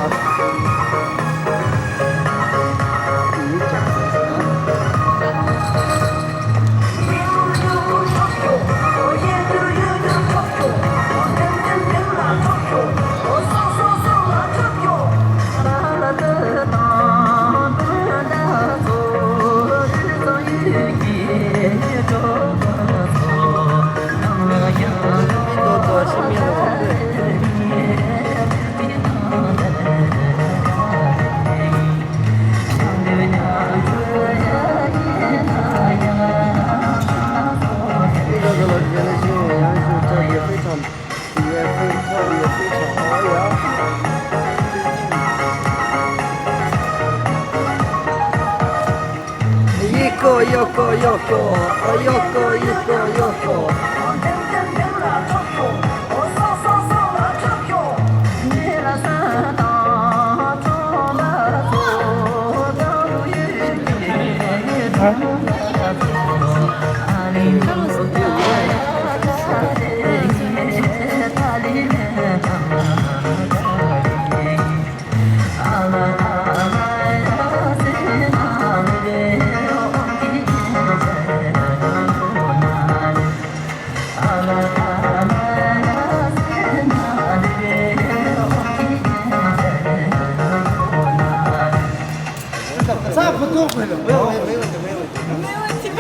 差不多会了，没有问题，没问题。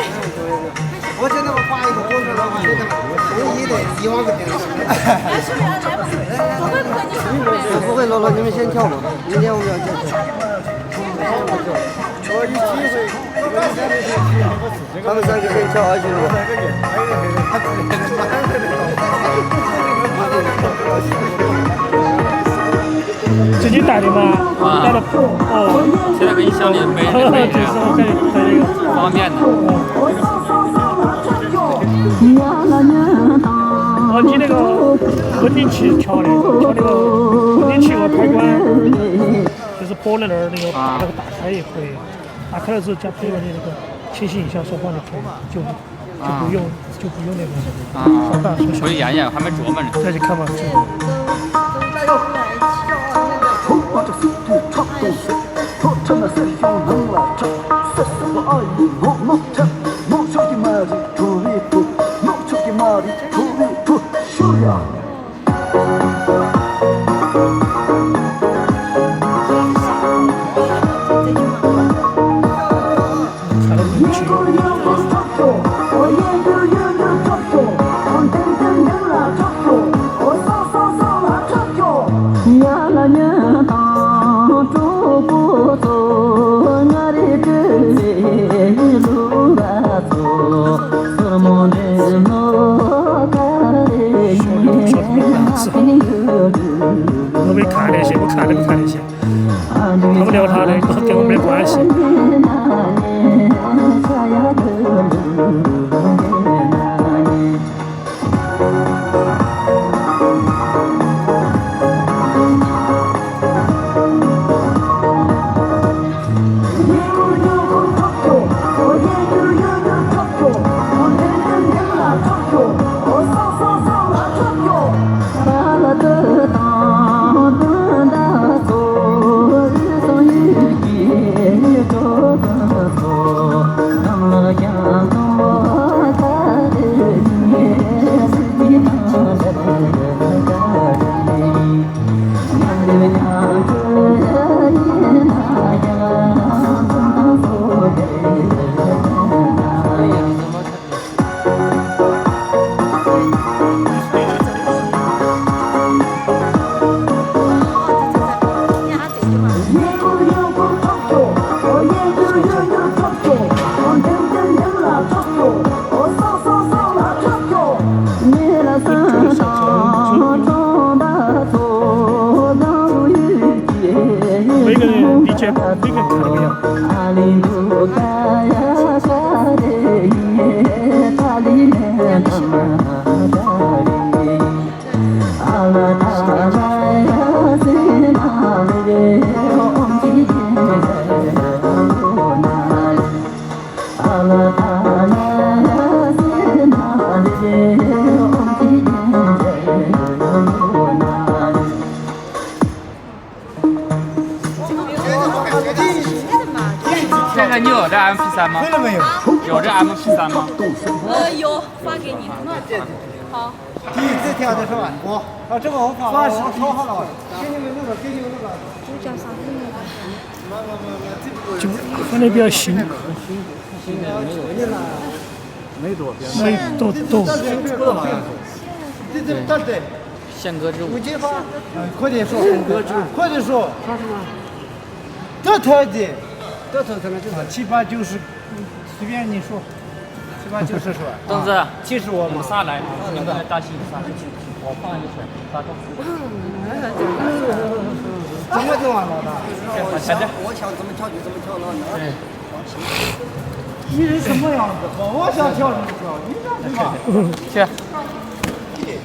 我现在我发一个工程的话，现在我一得1万个点。不会，罗罗，你们先跳吧，明天我们要见。我一机会，他们3个先跳下去了。自己带的吗？带的谱哦。现在可以向里背着背着，方便的。哦，你那个稳定器调那个稳定器和开关，就是拨在那儿那个把那个打开也可以，打开了之后加配合你那个轻轻一下说话就可以，就不用那个我研研还没琢磨呢。再去看吧。我没看那些，我看那个看那些，他们聊他的，跟我没关系。节目每个人看的不一样。看看你有这 MP3 吗？有这 MP3 吗？有，发给你。好。第一次跳的是吧？这个我发抄好了，给你们那个。就叫啥子名字？就可能比较新。没多。对。宪歌之舞。吴金发，快点说。宪歌之舞。快点说。说什么？得头才能7、8、90，随便你说。7、8、90是吧？东子，70我们仨来，你们来搭戏仨，我放一圈，搭中。怎么弄啊，老大？我想怎么跳就怎么跳了。你是什么样子？我想跳什么跳？你想对吧？去。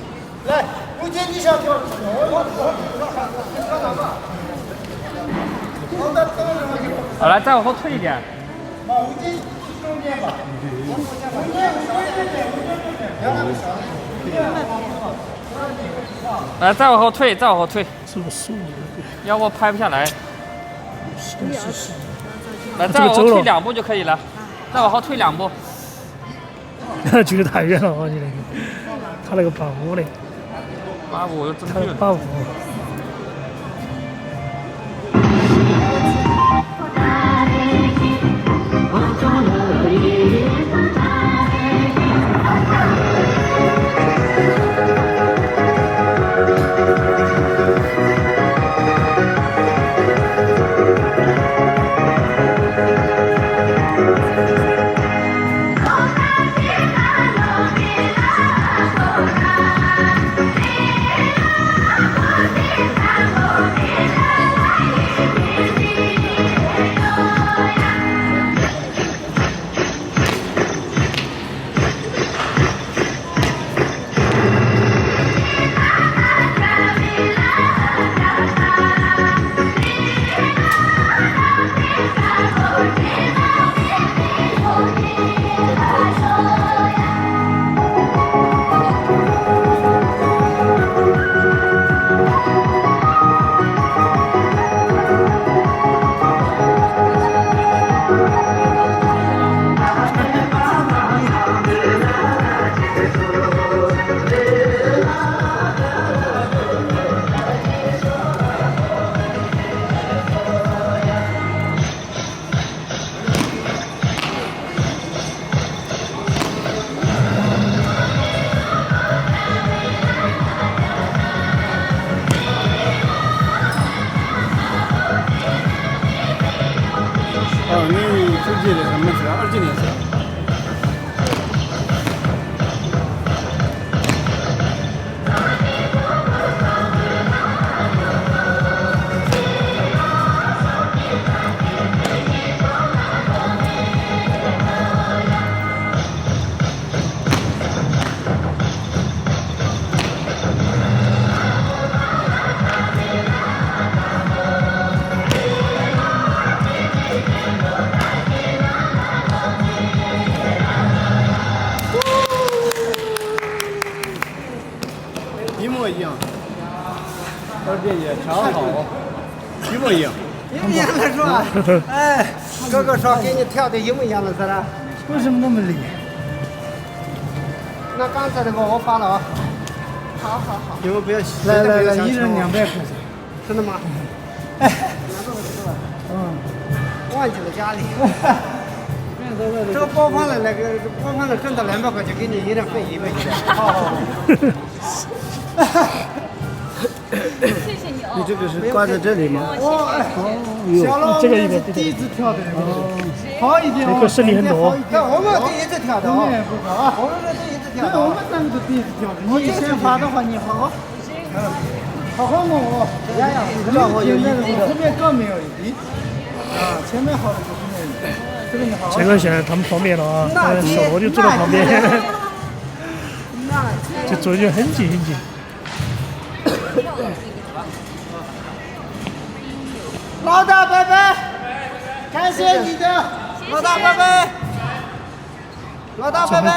来，吴姐，你想跳什么？好，来，再往后退一点。吴姐，中间吧。来，再往后退，再往后退。这个树，要不拍不下来。来，再往后退2步就可以了。再往后退2步。距离太远了，我觉得。他那个85的。85真他85。一模一样的是吧？哎，哥哥说给你跳的一模一样的是吧？为什么那么累？那刚才那个我发了啊。好。你们不要来，一人200块钱，真的吗？哎，忘记了家里。这个包饭的包饭的挣到200块钱，给你一人分100块钱。好。谢谢你哦。你这个是挂在这里吗？小老这个应该第一次跳的，好一点。这个声音很多。我们第一次跳的啊，我们是第一次跳的。我们3个都第一次跳的。你先发的话，你好好摸我。让我有一个。后面更没有一。前面好的就是那个，这个你好。这个现在他们方便了啊，小罗就坐在旁边，就坐得很近很近。老大拜拜，感谢你的，老大拜拜，老大拜拜。